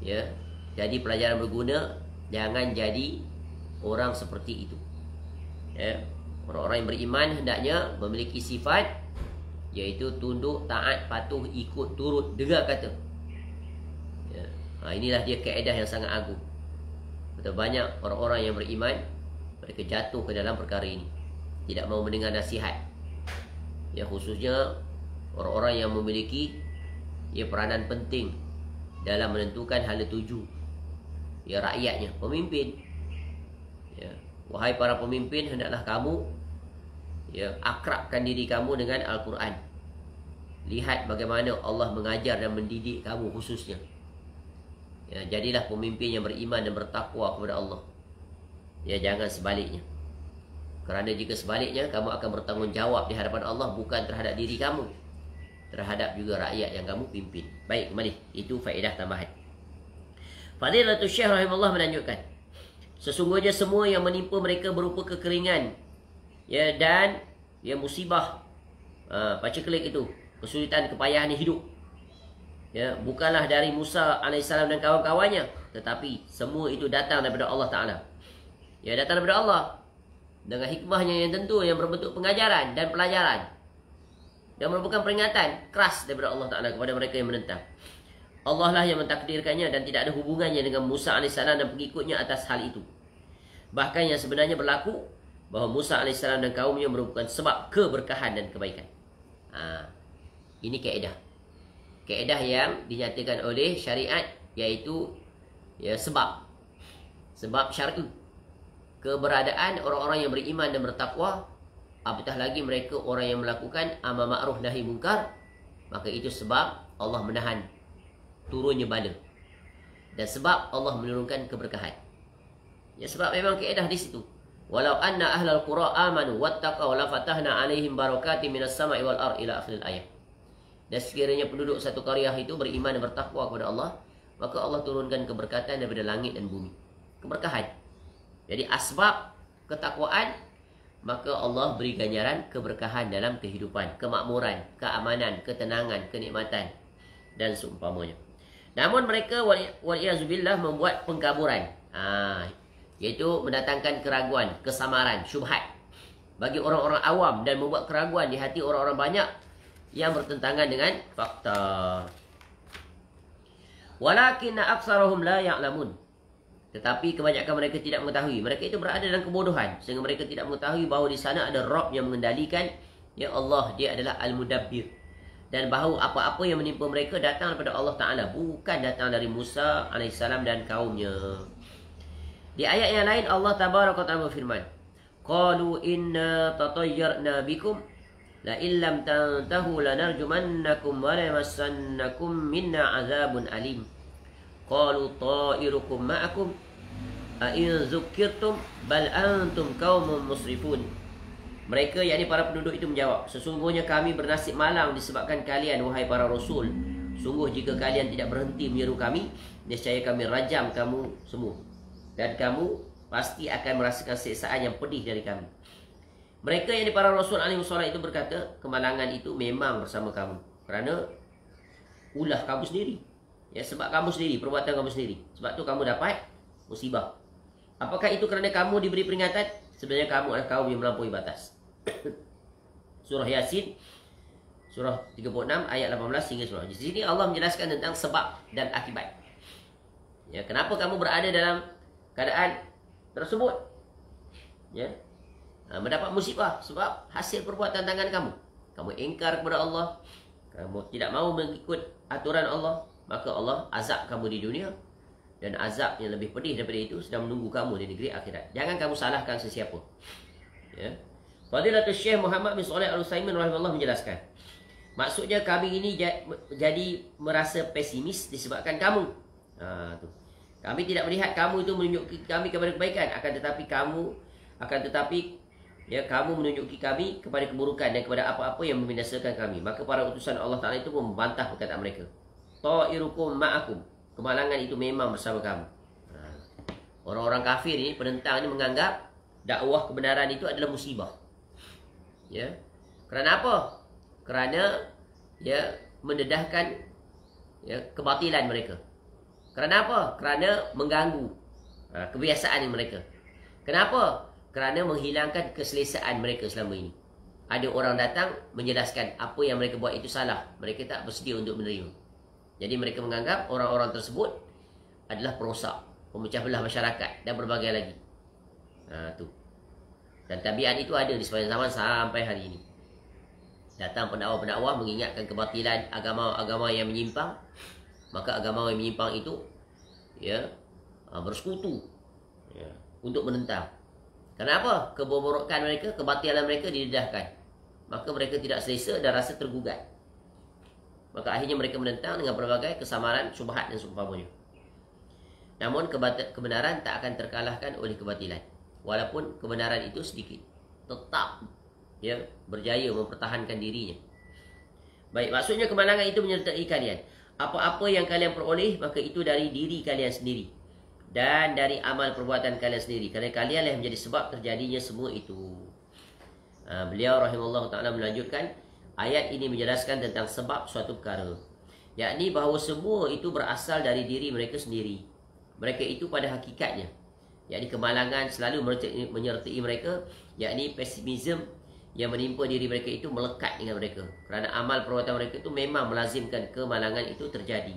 Ya, jadi pelajaran berguna, jangan jadi orang seperti itu. Ya, orang-orang yang beriman hendaknya memiliki sifat yaitu tunduk, taat, patuh, ikut, turut, dengar kata. Ya. Inilah dia kaedah yang sangat agung. Betul banyak orang-orang yang beriman, mereka jatuh ke dalam perkara ini, tidak mau mendengar nasihat. Ya, khususnya orang-orang yang memiliki ya peranan penting dalam menentukan hala tuju ya rakyatnya, pemimpin. Ya, wahai para pemimpin, hendaklah kamu ya akrabkan diri kamu dengan Al-Quran. Lihat bagaimana Allah mengajar dan mendidik kamu khususnya. Ya, jadilah pemimpin yang beriman dan bertakwa kepada Allah. Ya, jangan sebaliknya. Kerana jika sebaliknya, kamu akan bertanggungjawab di hadapan Allah, bukan terhadap diri kamu, terhadap juga rakyat yang kamu pimpin. Baik, kembali. Itu faedah tambahan. Fadilatul Syekh rahimahullah melanjutkan, sesungguhnya semua yang menimpa mereka berupa kekeringan ya dan ya musibah, baca kelik itu, kesulitan, kepayahan hidup, ya bukanlah dari Musa alaihissalam dan kawan-kawannya, tetapi semua itu datang daripada Allah Ta'ala. Ya, datang daripada Allah dengan hikmahnya yang tentu, yang berbentuk pengajaran dan pelajaran, dan merupakan peringatan keras daripada Allah Ta'ala kepada mereka yang menentang. Allah lah yang mentakdirkannya dan tidak ada hubungannya dengan Musa alaihissalam dan pengikutnya atas hal itu. Bahkan yang sebenarnya berlaku bahawa Musa alaihissalam dan kaumnya merupakan sebab keberkahan dan kebaikan. Ini kaedah. Kaedah yang dinyatakan oleh syariat, iaitu ya sebab syar'i. Keberadaan orang-orang yang beriman dan bertakwa, apatah lagi mereka orang yang melakukan amar ma'ruf nahi munkar, maka itu sebab Allah menahan turunnya bala, dan sebab Allah menurunkan keberkahan. Ya, sebab memang kaedah di situ. Walau anna ahlal qura amanu wattaqaw la fatahna alaihim barakatim minas sama'i wal ardh ila akhiril ayat. Dan sekiranya penduduk satu qaryah itu beriman dan bertakwa kepada Allah, maka Allah turunkan keberkatan daripada langit dan bumi. Keberkahan. Jadi asbab ketakwaan, maka Allah beri ganjaran keberkahan dalam kehidupan, kemakmuran, keamanan, ketenangan, kenikmatan dan seumpamanya. Namun mereka waliyazubillah membuat pengkaburan, iaitu mendatangkan keraguan, kesamaran, syubhat bagi orang-orang awam, dan membuat keraguan di hati orang-orang banyak yang bertentangan dengan fakta. Walakinna aktsarahum la ya'lamun. Tetapi kebanyakan mereka tidak mengetahui. Mereka itu berada dalam kebodohan, sehingga mereka tidak mengetahui bahawa di sana ada Rabb yang mengendalikan. Ya Allah, dia adalah Al-Mudabbir. Dan bahawa apa-apa yang menimpa mereka datang daripada Allah Ta'ala, bukan datang dari Musa alaihissalam dan kaumnya. Di ayat yang lain Allah Tabaraka wa Ta'ala berfirman, qalu inna tatayyarna bikum la illam tantahu lanarjumannakum wa la yamassannakum minna azabun alim. Qalu ta'irukum ma'akum a in zukkirtum bal antum qaumun musrifun. Mereka, yakni para penduduk itu, menjawab, sesungguhnya kami bernasib malang disebabkan kalian, wahai para rasul. Sungguh jika kalian tidak berhenti menyeru kami, nescaya kami rajam kamu semua, dan kamu pasti akan merasakan siksaan yang pedih dari kami. Mereka, yakni para rasul alaihi wasallam itu, berkata, kemalangan itu memang bersama kamu, kerana ulah kamu sendiri. Ya, sebab kamu sendiri, perbuatan kamu sendiri. Sebab tu kamu dapat musibah. Apakah itu kerana kamu diberi peringatan? Sebenarnya kamu adalah kaum yang melampaui batas. Surah Yasin, surah 36 ayat 18 hingga 19. Di sini Allah menjelaskan tentang sebab dan akibat. Ya, kenapa kamu berada dalam keadaan tersebut? Ya, mendapat musibah sebab hasil perbuatan tangan kamu. Kamu ingkar kepada Allah, kamu tidak mau mengikut aturan Allah, maka Allah azab kamu di dunia, dan azab yang lebih pedih daripada itu sedang menunggu kamu di negeri akhirat. Jangan kamu salahkan sesiapa. Ya. Fadilatul Syekh Muhammad bin Shalih Al-Utsaimin rahimahullah menjelaskan, maksudnya kami ini jadi merasa pesimis disebabkan kamu. Kami tidak melihat kamu itu menunjuki kami kepada kebaikan, akan tetapi kamu menunjuki kami kepada keburukan dan kepada apa-apa yang membinasakan kami. Maka para utusan Allah Ta'ala itu membantah perkataan mereka. Ta'irukum ma'akum, kemalangan itu memang bersama kamu. Orang-orang kafir ini, penentang ini menganggap dakwah kebenaran itu adalah musibah. Ya. Kerana apa? Kerana mendedahkan kebatilan mereka. Kerana apa? Kerana mengganggu kebiasaan mereka. Kenapa? Kerana menghilangkan keselesaan mereka selama ini. Ada orang datang menjelaskan apa yang mereka buat itu salah. Mereka tak bersedia untuk menerima. Jadi mereka menganggap orang-orang tersebut adalah perosak, pemecah belah masyarakat dan berbagai lagi. Tu. Dan tabiat itu ada di sepanjang zaman sampai hari ini. Datang pendakwa-pendakwa mengingatkan kebatilan agama-agama yang menyimpang. Maka agama yang menyimpang itu bersekutu untuk menentang. Kenapa? Kebobrokan mereka, kebatilan mereka didedahkan. Maka mereka tidak selesa dan rasa tergugat. Maka akhirnya mereka menentang dengan berbagai kesamaran, syubhat dan seumpamanya. Namun kebenaran tak akan terkalahkan oleh kebatilan. Walaupun kebenaran itu sedikit, tetap berjaya mempertahankan dirinya. Baik, maksudnya kemalangan itu menyertai kalian. Apa-apa yang kalian peroleh, maka itu dari diri kalian sendiri dan dari amal perbuatan kalian sendiri. Kerana kalianlah yang menjadi sebab terjadinya semua itu. Beliau rahimahullah ta'ala melanjutkan, ayat ini menjelaskan tentang sebab suatu perkara, yakni bahawa semua itu berasal dari diri mereka sendiri. Mereka itu pada hakikatnya, yakni kemalangan selalu menyertai mereka, yakni pesimisme yang menimpa diri mereka itu melekat dengan mereka. Kerana amal perbuatan mereka itu memang melazimkan kemalangan itu terjadi.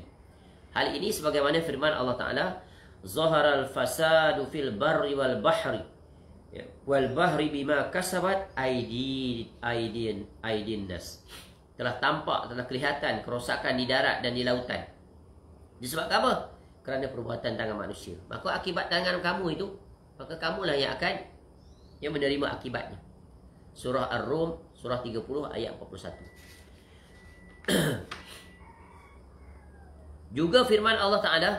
Hal ini sebagaimana firman Allah Ta'ala, Zaharal fasadu fil barri wal bahri wal bahri bima kasabat aidin nas. Telah tampak, telah kelihatan kerosakan di darat dan di lautan. Disebabkan apa? Kerana perbuatan tangan manusia. Maka akibat tangan kamu itu, maka kamulah yang akan menerima akibatnya. Surah Ar-Rum, surah 30 ayat 41. Juga firman Allah Ta'ala,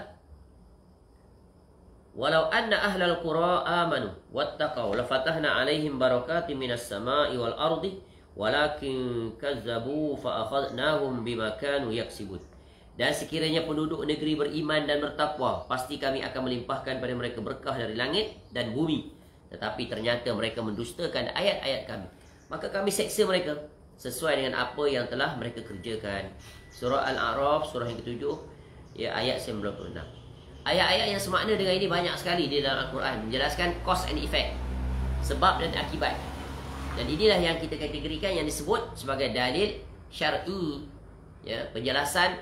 walau anna ahlal qura amanu wattaqau lafatahna alaihim barakatim minas sama'i wal ardi walakin kazzabu fa akhadnahum bima kanu yaksibun. Dan sekiranya penduduk negeri beriman dan bertakwa, pasti kami akan melimpahkan pada mereka berkah dari langit dan bumi. Tetapi ternyata mereka mendustakan ayat-ayat kami, maka kami seksa mereka sesuai dengan apa yang telah mereka kerjakan. Surah Al-A'raf, surah yang ke-7, ayat 96. Ayat-ayat yang semakna dengan ini banyak sekali di dalam Al-Quran, menjelaskan cause and effect, sebab dan akibat. Dan inilah yang kita kategorikan yang disebut sebagai dalil syar'i, penjelasan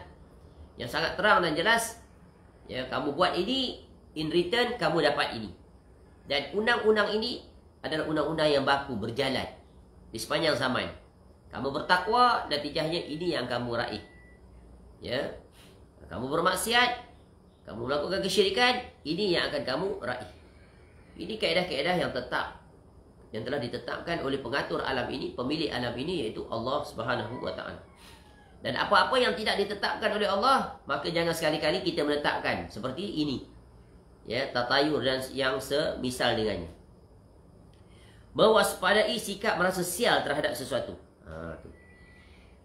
yang sangat terang dan jelas. Kamu buat ini, in return kamu dapat ini. Dan undang-undang ini adalah undang-undang yang baku berjalan di sepanjang zaman. Kamu bertakwa, natijahnya ini yang kamu raih. Kamu bermaksiat, kamu melakukan kesyirikan, ini yang akan kamu raih. Ini kaedah-kaedah yang tetap, yang telah ditetapkan oleh pengatur alam ini, pemilik alam ini, iaitu Allah Subhanahu wa Ta'ala. Dan apa-apa yang tidak ditetapkan oleh Allah, maka jangan sekali-kali kita menetapkan seperti ini. Tatayur dan yang semisal dengannya. Mewaspadai sikap merasa sial terhadap sesuatu.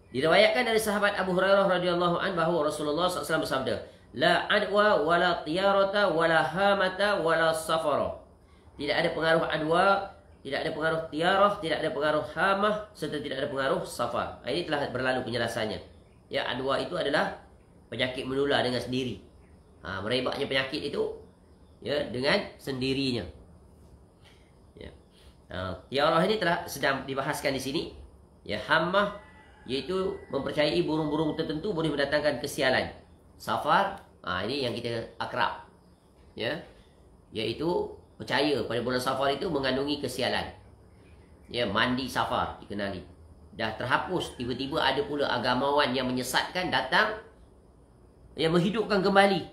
Diriwayatkan dari sahabat Abu Hurairah radhiyallahu anhu bahawa Rasulullah SAW bersabda, la adwa wala tiyarata wala hamata wala safara. Tidak ada pengaruh adwa, tidak ada pengaruh tiarah, tidak ada pengaruh hamah, serta tidak ada pengaruh safar. Ini telah berlalu penjelasannya. Adwa itu adalah penyakit menular dengan sendiri. Merebaknya penyakit itu dengan sendirinya. Tiarah ini telah sedang dibahaskan di sini. Hamah iaitu mempercayai burung-burung tertentu boleh mendatangkan kesialan. Safar, ini yang kita akrab, iaitu percaya pada bulan Safar itu mengandungi kesialan. Mandi Safar dikenali. Dah terhapus, tiba-tiba ada pula agamawan yang menyesatkan datang yang menghidupkan kembali.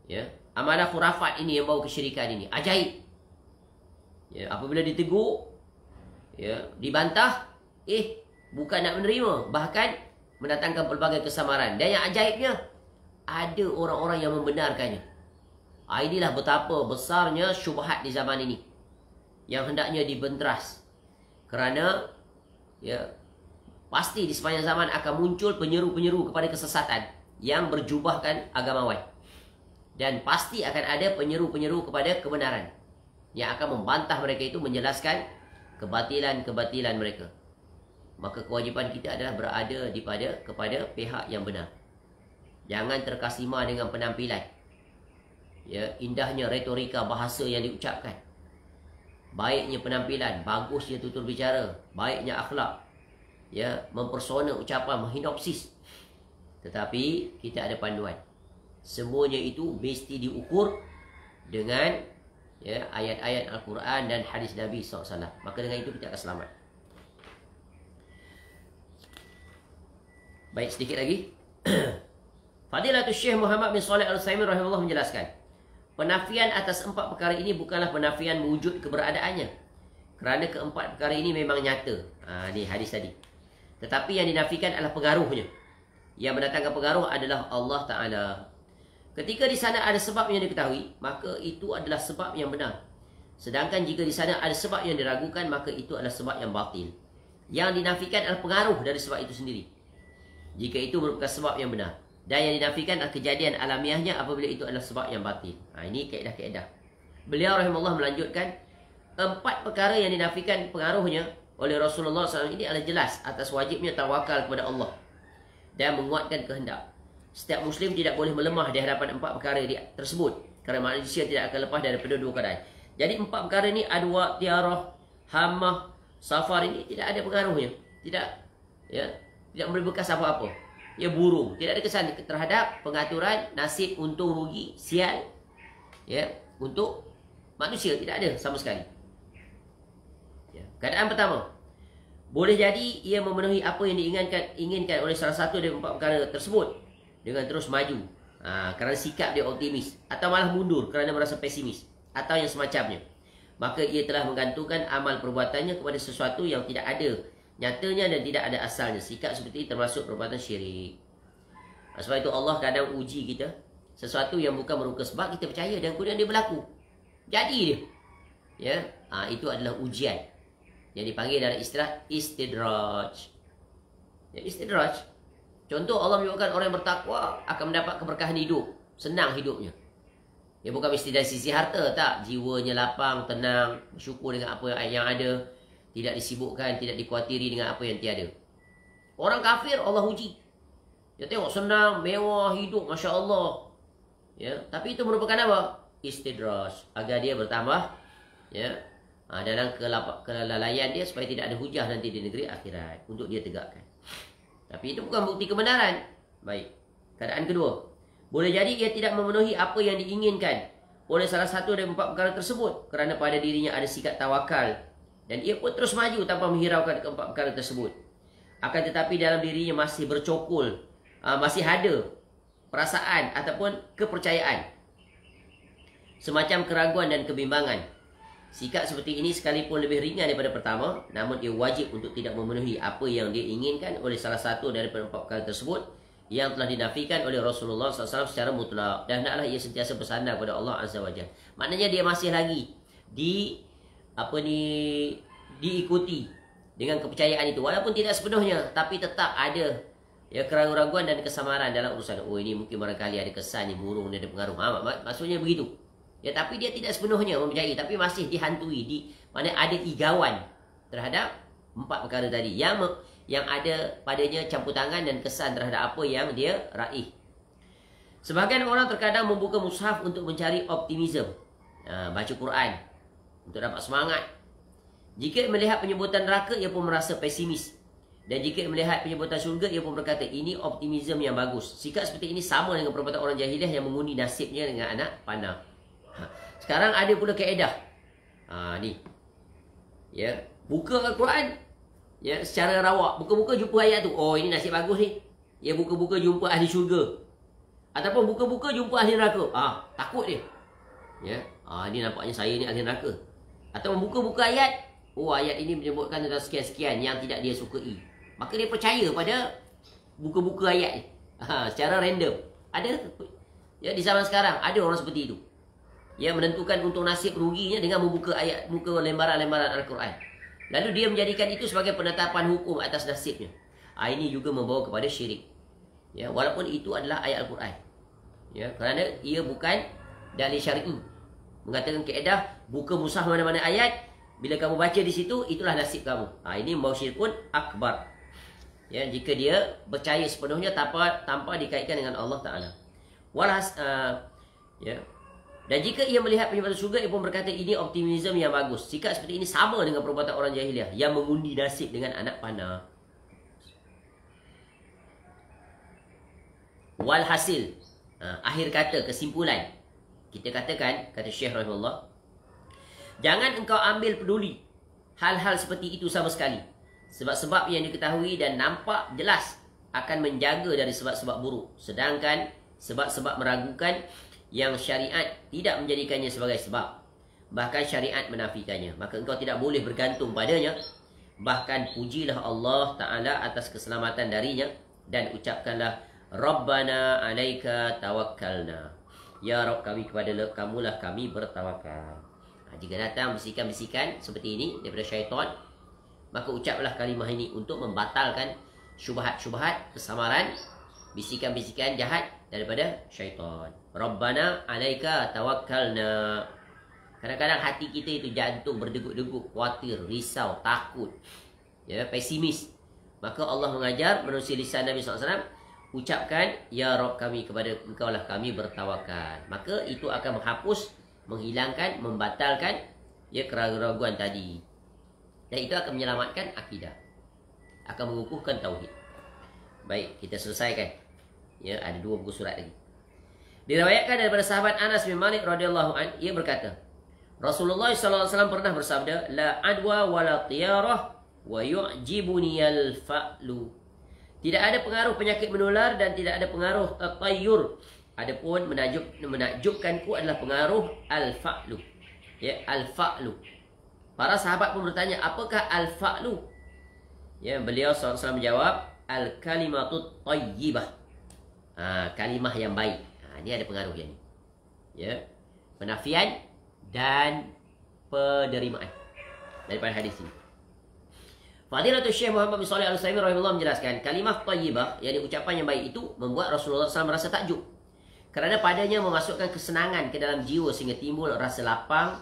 Ya, amalan khurafat ini yang bawa kesyirikan ini. Ajaib. Ya, apabila ditegur, ya, dibantah, bukan nak menerima, bahkan mendatangkan pelbagai kesamaran. Dan yang ajaibnya, ada orang-orang yang membenarkannya. Inilah betapa besarnya syubhat di zaman ini yang hendaknya dibenteras. Kerana ya, pasti di sepanjang zaman akan muncul penyeru-penyeru kepada kesesatan yang berjubahkan agamawan. Dan pasti akan ada penyeru-penyeru kepada kebenaran yang akan membantah mereka itu, menjelaskan kebatilan-kebatilan mereka. Maka kewajipan kita adalah berada kepada pihak yang benar. Jangan terkesima dengan penampilan. Ya, indahnya retorika bahasa yang diucapkan. Baiknya penampilan, bagusnya tutur bicara, baiknya akhlak. Ya, mempersona ucapan, menghinopsis. Tetapi kita ada panduan. Semuanya itu mesti diukur dengan ya, ayat-ayat Al-Quran dan hadis Nabi SAW. Maka dengan itu kita akan selamat. Baik, sedikit lagi. Fadilatul Syekh Muhammad bin Shalih Al-Utsaimin rahimahullah menjelaskan, penafian atas 4 perkara ini bukanlah penafian wujud keberadaannya. Kerana keempat perkara ini memang nyata. Ni hadis tadi. Tetapi yang dinafikan adalah pengaruhnya. Yang mendatangkan pengaruh adalah Allah Ta'ala. Ketika di sana ada sebab yang diketahui, maka itu adalah sebab yang benar. Sedangkan jika di sana ada sebab yang diragukan, maka itu adalah sebab yang batil. Yang dinafikan adalah pengaruh dari sebab itu sendiri, jika itu merupakan sebab yang benar. Dan yang dinafikan adalah kejadian alamiahnya apabila itu adalah sebab yang batil. Ini kaedah-kaedah. Beliau rahimahullah melanjutkan, 4 perkara yang dinafikan pengaruhnya oleh Rasulullah SAW ini adalah jelas atas wajibnya tawakal kepada Allah dan menguatkan kehendak. Setiap Muslim tidak boleh melemah di hadapan 4 perkara tersebut, kerana manusia tidak akan lepas daripada 2 keadaan. Jadi 4 perkara ini, adwa, tiarah, hamah, safar, ini tidak ada pengaruhnya. Tidak memberi bekas apa-apa. Ya, burung. Tidak ada kesan terhadap pengaturan nasib, untung, rugi, sial. Ya, untuk manusia tidak ada sama sekali. Ya. Keadaan pertama, boleh jadi ia memenuhi apa yang diinginkan oleh salah satu dari 4 perkara tersebut dengan terus maju, kerana sikap dia optimis, atau malah mundur kerana merasa pesimis, atau yang semacamnya. Maka ia telah menggantungkan amal perbuatannya kepada sesuatu yang tidak ada nyatanya dan tidak ada asalnya. Sikap seperti ini termasuk perbuatan syirik. Sebab itu Allah kadang uji kita sesuatu yang bukan merupakan sebab kita percaya, dan kemudian dia berlaku. Jadi dia. Ya, itu adalah ujian yang dipanggil dalam istilah istidraj. Ya, istidraj. Contoh, Allah menyebutkan orang yang bertakwa akan mendapat keberkahan hidup, senang hidupnya. Ya, bukan mesti dari sisi harta, tak. Jiwanya lapang, tenang, bersyukur dengan apa yang ada, tidak disibukkan, tidak dikhawatiri dengan apa yang tiada. Orang kafir Allah uji. Dia tengok senang, mewah hidup, Masya Allah. Ya, tapi itu merupakan apa? Istidraj, agar dia bertambah ya, dalam kelalaian dia, supaya tidak ada hujah nanti di negeri akhirat untuk dia tegakkan. Tapi itu bukan bukti kebenaran. Baik. Keadaan kedua, boleh jadi ia tidak memenuhi apa yang diinginkan oleh salah satu dari 4 perkara tersebut, kerana pada dirinya ada sikap tawakal, dan ia pun terus maju tanpa menghiraukan keempat perkara tersebut. Akan tetapi dalam dirinya masih bercokol, masih ada perasaan ataupun kepercayaan, semacam keraguan dan kebimbangan. Sikap seperti ini sekalipun lebih ringan daripada pertama, namun ia wajib untuk tidak memenuhi apa yang dia inginkan oleh salah satu daripada 4 perkara tersebut yang telah dinafikan oleh Rasulullah SAW secara mutlak. Dan hendaklah ia sentiasa bersandar kepada Allah Azza wa Jalla. Maknanya dia masih lagi diikuti dengan kepercayaan itu, walaupun tidak sepenuhnya, tapi tetap ada ya keraguan-raguan dan kesamaran dalam urusan. Oh, ini mungkin barangkali ada kesan ni burung, dia ada pengaruh. Maksudnya begitu. Ya, tapi dia tidak sepenuhnya mempercayai, tapi masih dihantui, mana ada igauan terhadap 4 perkara tadi yang ada padanya campur tangan dan kesan terhadap apa yang dia raih. Sebahagian orang terkadang membuka mushaf untuk mencari optimisme, baca Quran untuk dapat semangat. Jika melihat penyebutan neraka, ia pun merasa pesimis. Dan jika melihat penyebutan syurga, ia pun berkata, ini optimisme yang bagus. Sikap seperti ini sama dengan perbuatan orang jahiliah yang mengundi nasibnya dengan anak panah. Sekarang ada pula kaedah. Ni. Ya, buka Al-Quran. Ya, secara rawak. Buka-buka jumpa ayat tu. Oh, ini nasib bagus ni. Ya, buka-buka jumpa ahli syurga. Ataupun buka-buka jumpa ahli neraka. Takut dia. Ya. Ini nampaknya saya ni ahli neraka. Ataupun buka-buka ayat. Ayat ini menyebutkan tentang sekian-sekian yang tidak dia sukai. Maka dia percaya pada buka-buka ayat ni. Secara random. Ada. Ya, di zaman sekarang ada orang seperti itu. Yang menentukan untuk nasib ruginya dengan membuka ayat, buka lembaran-lembaran Al-Quran. Lalu dia menjadikan itu sebagai penetapan hukum atas nasibnya. Ini juga membawa kepada syirik. Ya, walaupun itu adalah ayat Al-Quran. Ya, kerana ia bukan dalil syar'i. Mengatakan kaedah buka mushaf mana-mana ayat, bila kamu baca di situ, itulah nasib kamu. Ini membawa syirkun akbar. Ya, jika dia percaya sepenuhnya tanpa dikaitkan dengan Allah Ta'ala. Walhas, ya. Dan jika ia melihat penyebab syurga, ia pun berkata ini optimisme yang bagus. Sikap seperti ini sama dengan perbuatan orang jahiliah yang mengundi nasib dengan anak panah. Walhasil, akhir kata, kesimpulan. Kita katakan, kata Syekh rahimahullah, jangan engkau ambil peduli hal-hal seperti itu sama sekali. Sebab-sebab yang diketahui dan nampak jelas akan menjaga dari sebab-sebab buruk. Sedangkan sebab-sebab meragukan yang syariat tidak menjadikannya sebagai sebab. Bahkan syariat menafikannya. Maka engkau tidak boleh bergantung padanya. Bahkan pujilah Allah Ta'ala atas keselamatan darinya. Dan ucapkanlah, Rabbana alaika tawakkalna. Ya Rabb kami, kepada kamulah kami bertawakal. Jika datang bisikan-bisikan seperti ini daripada syaitan, maka ucaplah kalimah ini untuk membatalkan syubhat-syubhat, kesamaran, bisikan-bisikan jahat daripada syaitan. Rabbana alaika tawakkalna. Kadang-kadang hati kita itu jantung berdegup-degup, khawatir, risau, takut, ya, pesimis. Maka Allah mengajar menerusi lisan Nabi SAW, ucapkan, Ya Rabb kami, kepada engkaulah kami bertawakal. Maka itu akan menghapus, menghilangkan, membatalkan keraguan tadi. Dan itu akan menyelamatkan akidah, akan mengukuhkan tauhid. Baik, kita selesaikan. Ya, ada 2 buku surat lagi. Diriwayatkan daripada sahabat Anas bin Malik radhiyallahu an, ia berkata, Rasulullah SAW pernah bersabda, La adwa wala tiyarah wa yu'jibuni al-fa'lu. Tidak ada pengaruh penyakit menular dan tidak ada pengaruh tatayur. Adapun menakjubkanku adalah pengaruh al-fa'lu. Ya, al-fa'lu. Para sahabat pun bertanya, apakah al-fa'lu? Ya, beliau SAW menjawab, al-kalimatut tayyibah. Kalimah yang baik. Ini ada pengaruhnya ni. Ya. Penafian dan penerimaan daripada hadis ini. Fadilatul Syekh Muhammad bin Shalih Al-Utsaimin rahimahullah menjelaskan, kalimah tayyibah, yang ucapan yang baik itu membuat Rasulullah SAW merasa takjub. Kerana padanya memasukkan kesenangan ke dalam jiwa sehingga timbul rasa lapang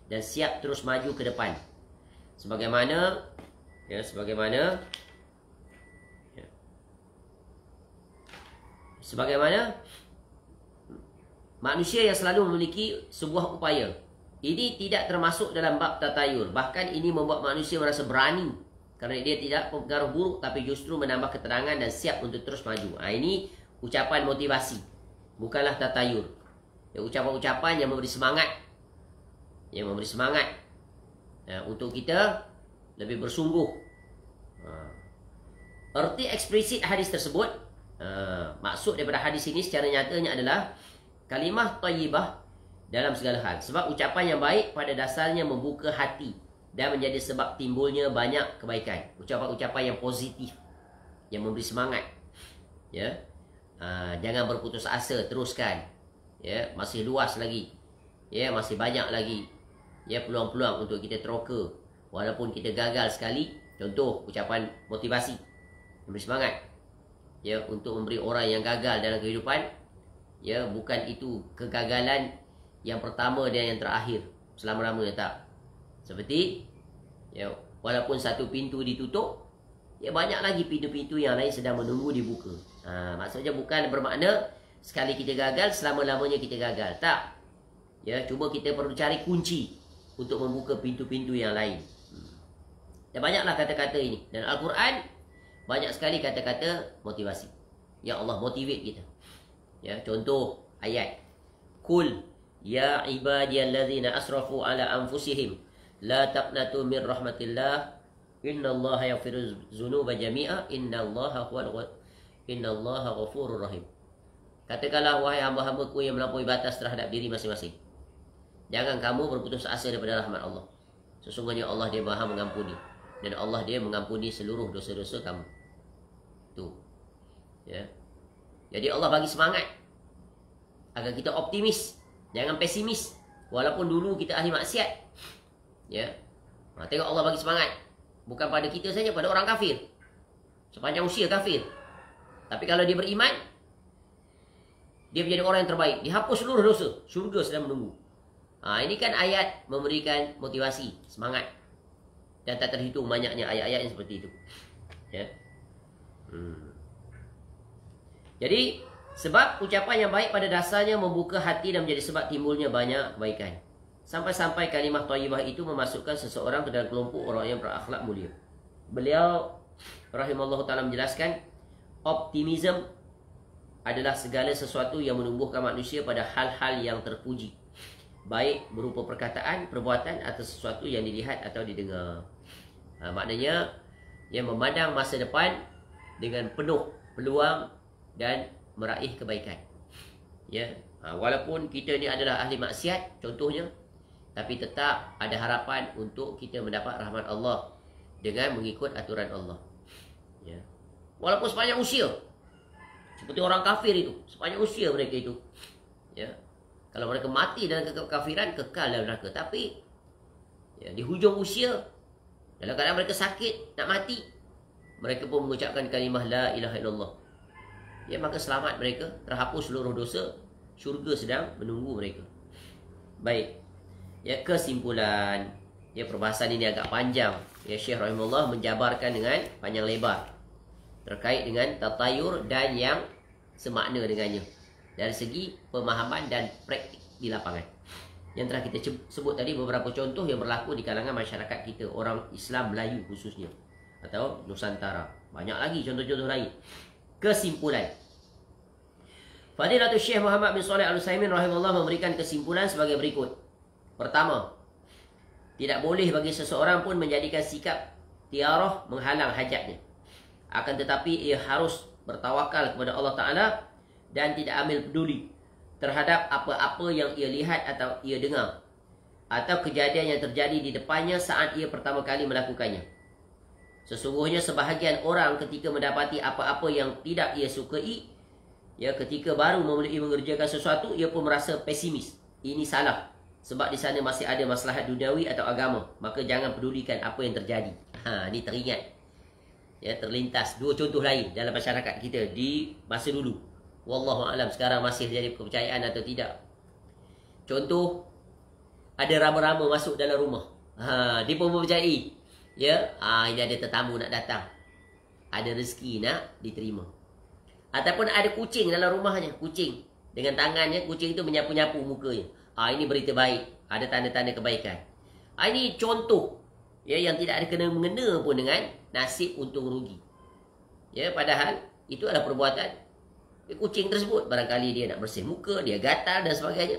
dan siap terus maju ke depan. Sebagaimana manusia yang selalu memiliki sebuah upaya. Ini tidak termasuk dalam bab tatayur. Bahkan ini membuat manusia merasa berani. Kerana dia tidak berpengaruh buruk, tapi justru menambah keterangan dan siap untuk terus maju. Ini ucapan motivasi, bukanlah tatayur. Ucapan-ucapan yang memberi semangat. Yang memberi semangat untuk kita lebih bersungguh. Erti eksplisit hadis tersebut, maksud daripada hadis ini secara nyatanya adalah kalimah tayyibah dalam segala hal. Sebab ucapan yang baik pada dasarnya membuka hati dan menjadi sebab timbulnya banyak kebaikan. Ucapan-ucapan yang positif, yang memberi semangat. Ya, jangan berputus asa, teruskan. Ya, masih luas lagi. Ya, masih banyak lagi. Ya, peluang-peluang untuk kita teroka. Walaupun kita gagal sekali. Contoh, ucapan motivasi, memberi semangat. Ya, untuk memberi orang yang gagal dalam kehidupan. Ya, bukan itu kegagalan yang pertama dan yang terakhir selama-lamanya, tak. Seperti ya, walaupun satu pintu ditutup, ya banyak lagi pintu-pintu yang lain sedang menunggu dibuka. Maksudnya bukan bermakna sekali kita gagal, selama-lamanya kita gagal, tak. Ya, cuma kita perlu cari kunci untuk membuka pintu-pintu yang lain. Dan banyaklah kata-kata ini. Dan Al-Quran banyak sekali kata-kata motivasi. Ya Allah motivate kita. Ya, contoh ayat, Kul ya ibadiyallazina asrafu ala anfusihim la taqnatu min rahmatillah innallaha yaghfiru dzunuba jami'a innallaha ghafurur rahim. Katakanlah, wahai hamba-hambaku yang melampaui batas terhadap diri masing-masing, jangan kamu berputus asa daripada rahmat Allah. Sesungguhnya Allah dia Maha mengampuni, dan Allah dia mengampuni seluruh dosa-dosa kamu. Tu. Ya. Jadi Allah bagi semangat agar kita optimis, jangan pesimis. Walaupun dulu kita ahli maksiat. Ya. Tengok Allah bagi semangat. Bukan pada kita saja, pada orang kafir. Sepanjang usia kafir. Tapi kalau dia beriman, dia menjadi orang yang terbaik. Dihapus seluruh dosa. Syurga sedang menunggu. Ini kan ayat memberikan motivasi, semangat. Dan tak terhitung banyaknya ayat-ayat yang seperti itu. Ya. Jadi, sebab ucapan yang baik pada dasarnya membuka hati dan menjadi sebab timbulnya banyak kebaikan. Sampai-sampai kalimah thayyibah itu memasukkan seseorang ke dalam kelompok orang yang berakhlak mulia. Beliau rahimahullah ta'ala menjelaskan, optimism adalah segala sesuatu yang menumbuhkan manusia pada hal-hal yang terpuji, baik berupa perkataan, perbuatan atau sesuatu yang dilihat atau didengar. Maknanya yang memandang masa depan dengan penuh peluang dan meraih kebaikan. Ya, walaupun kita ni adalah ahli maksiat contohnya, tapi tetap ada harapan untuk kita mendapat rahmat Allah dengan mengikut aturan Allah. Ya. Walaupun sepanjang usia, seperti orang kafir itu, sepanjang usia mereka itu, ya, kalau mereka mati dalam kekafiran, kekal dalam neraka. Tapi ya, di hujung usia, dalam keadaan mereka sakit, nak mati, mereka pun mengucapkan kalimah la ilaha illallah. Ya, maka selamat mereka, terhapus seluruh dosa, syurga sedang menunggu mereka. Baik. Ya, kesimpulan. Ya, perbahasan ini agak panjang. Ya, Syekh rahimahullah menjabarkan dengan panjang lebar terkait dengan tatayur dan yang semakna dengannya dari segi pemahaman dan praktik di lapangan. Yang telah kita sebut tadi beberapa contoh yang berlaku di kalangan masyarakat kita, orang Islam Melayu khususnya, atau Nusantara. Banyak lagi contoh-contoh lain. Kesimpulan. Fadilatul Syekh Muhammad bin Shalih Al-Utsaimin rahimahullah memberikan kesimpulan sebagai berikut. Pertama, tidak boleh bagi seseorang pun menjadikan sikap tiarah menghalang hajatnya. Akan tetapi ia harus bertawakal kepada Allah Ta'ala dan tidak ambil peduli terhadap apa-apa yang ia lihat atau ia dengar, atau kejadian yang terjadi di depannya saat ia pertama kali melakukannya. Sesungguhnya sebahagian orang ketika mendapati apa-apa yang tidak ia sukai, ya, ketika baru memulai mengerjakan sesuatu, ia pun merasa pesimis. Ini salah, sebab di sana masih ada maslahat duniawi atau agama. Maka jangan pedulikan apa yang terjadi. Ini teringat, ya, terlintas dua contoh lain dalam masyarakat kita di masa dulu. Wallahu a'lam sekarang masih jadi kepercayaan atau tidak. Contoh, ada rama-rama masuk dalam rumah. Dia pun mempercayai, ya, ini ada tetamu nak datang, ada rezeki nak diterima. Ataupun ada kucing dalam rumahnya, kucing dengan tangannya, kucing itu menyapu-nyapu mukanya. Ini berita baik, ada tanda-tanda kebaikan. Ini contoh, ya, yang tidak ada kena-mengena pun dengan nasib untung rugi. Ya, padahal itu adalah perbuatan kucing tersebut. Barangkali dia nak bersih muka, dia gatal dan sebagainya.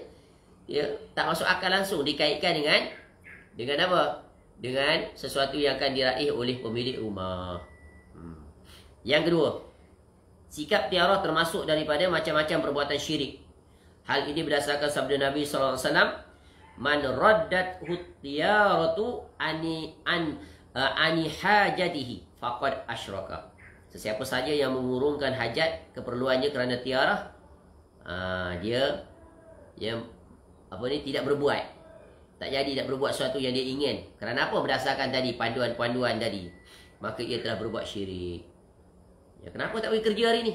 Ya, tak masuk akal langsung dikaitkan dengan apa? Dengan sesuatu yang akan diraih oleh pemilik rumah. Yang kedua, sikap tiarah termasuk daripada macam-macam perbuatan syirik. Hal ini berdasarkan sabda Nabi SAW, man raddat hutiyaratu ani hajatihi faqad asyraka. Sesiapa saja yang mengurungkan hajat keperluannya kerana tiarah, dia tidak berbuat. Tak jadi tak berbuat sesuatu yang dia ingin. Kerana apa? Berdasarkan tadi panduan-panduan tadi, maka ia telah berbuat syirik. Ya, kenapa tak pergi kerja hari ni?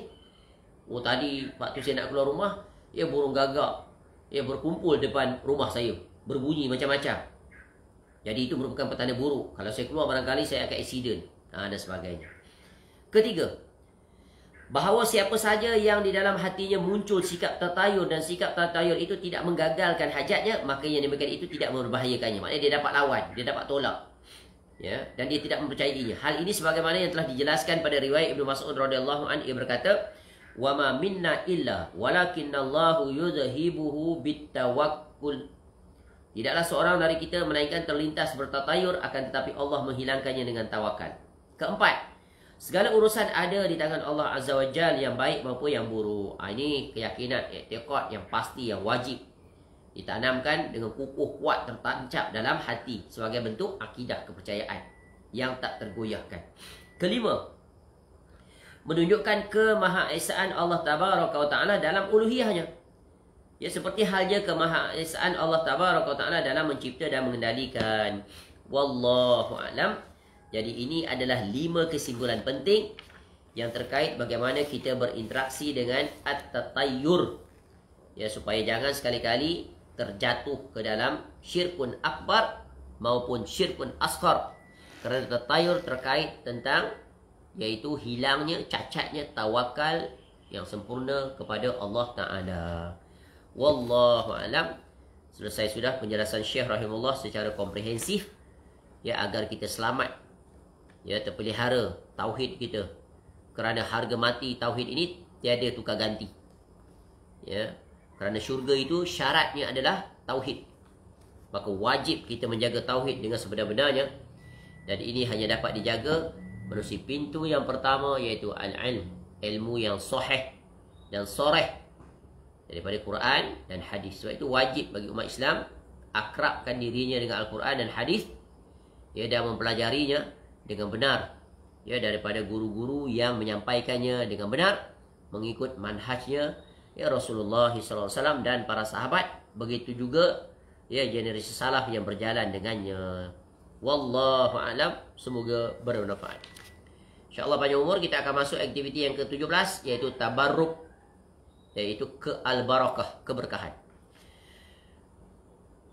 Tadi waktu saya nak keluar rumah, burung gagak berkumpul depan rumah saya, berbunyi macam-macam. Jadi itu merupakan petanda buruk. Kalau saya keluar barangkali saya akan accident, dan sebagainya. Ketiga, bahawa siapa saja yang di dalam hatinya muncul sikap tatayur dan sikap tatayur itu tidak menggagalkan hajatnya, maka yang demikian itu tidak membahayakannya. Maknanya dia dapat lawan, dia dapat tolak. Ya, dan dia tidak mempercayainya. Hal ini sebagaimana yang telah dijelaskan pada riwayat Ibnu Mas'ud radhiyallahu anhu, ia berkata, "Wa ma minna illa walakinnallahu yudhibuhu bitawakkul." Tidaklah seorang dari kita melainkan terlintas bertatayur, akan tetapi Allah menghilangkannya dengan tawakal. Keempat, Segala urusan ada di tangan Allah Azza wa Jalla, yang baik maupun yang buruk. Ini keyakinan, i'tiqad yang pasti, yang wajib ditanamkan dengan kukuh, kuat, tertancap dalam hati sebagai bentuk akidah kepercayaan yang tak tergoyahkan. Kelima, menunjukkan kemahaesaan Allah Tabaraka wa Ta'ala dalam uluhiyahnya. Ya, seperti halnya kemahaesaan Allah Tabaraka wa Ta'ala dalam mencipta dan mengendalikan. Wallahu a'lam. Jadi ini adalah 5 kesimpulan penting yang terkait bagaimana kita berinteraksi dengan at-tatayyur. Ya, supaya jangan sekali-kali terjatuh ke dalam syirkun akbar maupun syirkun asghar. Kerana tatayur terkait tentang iaitu hilangnya, cacatnya tawakal yang sempurna kepada Allah Ta'ala. Wallahu a'lam. Selesai sudah penjelasan Syekh rahimahullah secara komprehensif, ya, agar kita selamat, ya, terpelihara tauhid kita. Kerana harga mati tauhid ini tiada tukar ganti. Ya, kerana syurga itu syaratnya adalah tauhid. Maka wajib kita menjaga tauhid dengan sebenar-benarnya. Dan ini hanya dapat dijaga melalui pintu yang pertama, iaitu al-ilm, ilmu yang sahih dan soreh daripada Quran dan hadis. Sebab itu wajib bagi umat Islam akrabkan dirinya dengan Al-Quran dan hadis, ya, dan mempelajarinya dengan benar, ya, daripada guru-guru yang menyampaikannya dengan benar, mengikut manhajnya, ya, Rasulullah SAW dan para sahabat. Begitu juga, ya, generasi salaf yang berjalan dengannya. Wallahu a'lam. Semoga bermanfaat. InsyaAllah panjang umur, kita akan masuk aktiviti yang ke-17, iaitu tabarruk, iaitu ke-al-barakah, keberkahan.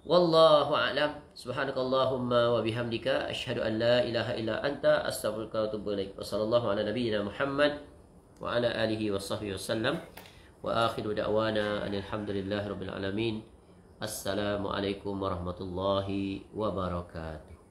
Wallahu a'lam. Subhanakallahumma wa bihamdika asyhadu an la ilaha illa anta astaghfiruka wa atubu ilaik. Wa sallallahu ala nabiyyina Muhammad wa ala alihi wa sahbihi wasallam. Wa akhiru da'wana alhamdulillahi rabbil alamin. Assalamualaikum warahmatullahi wabarakatuh.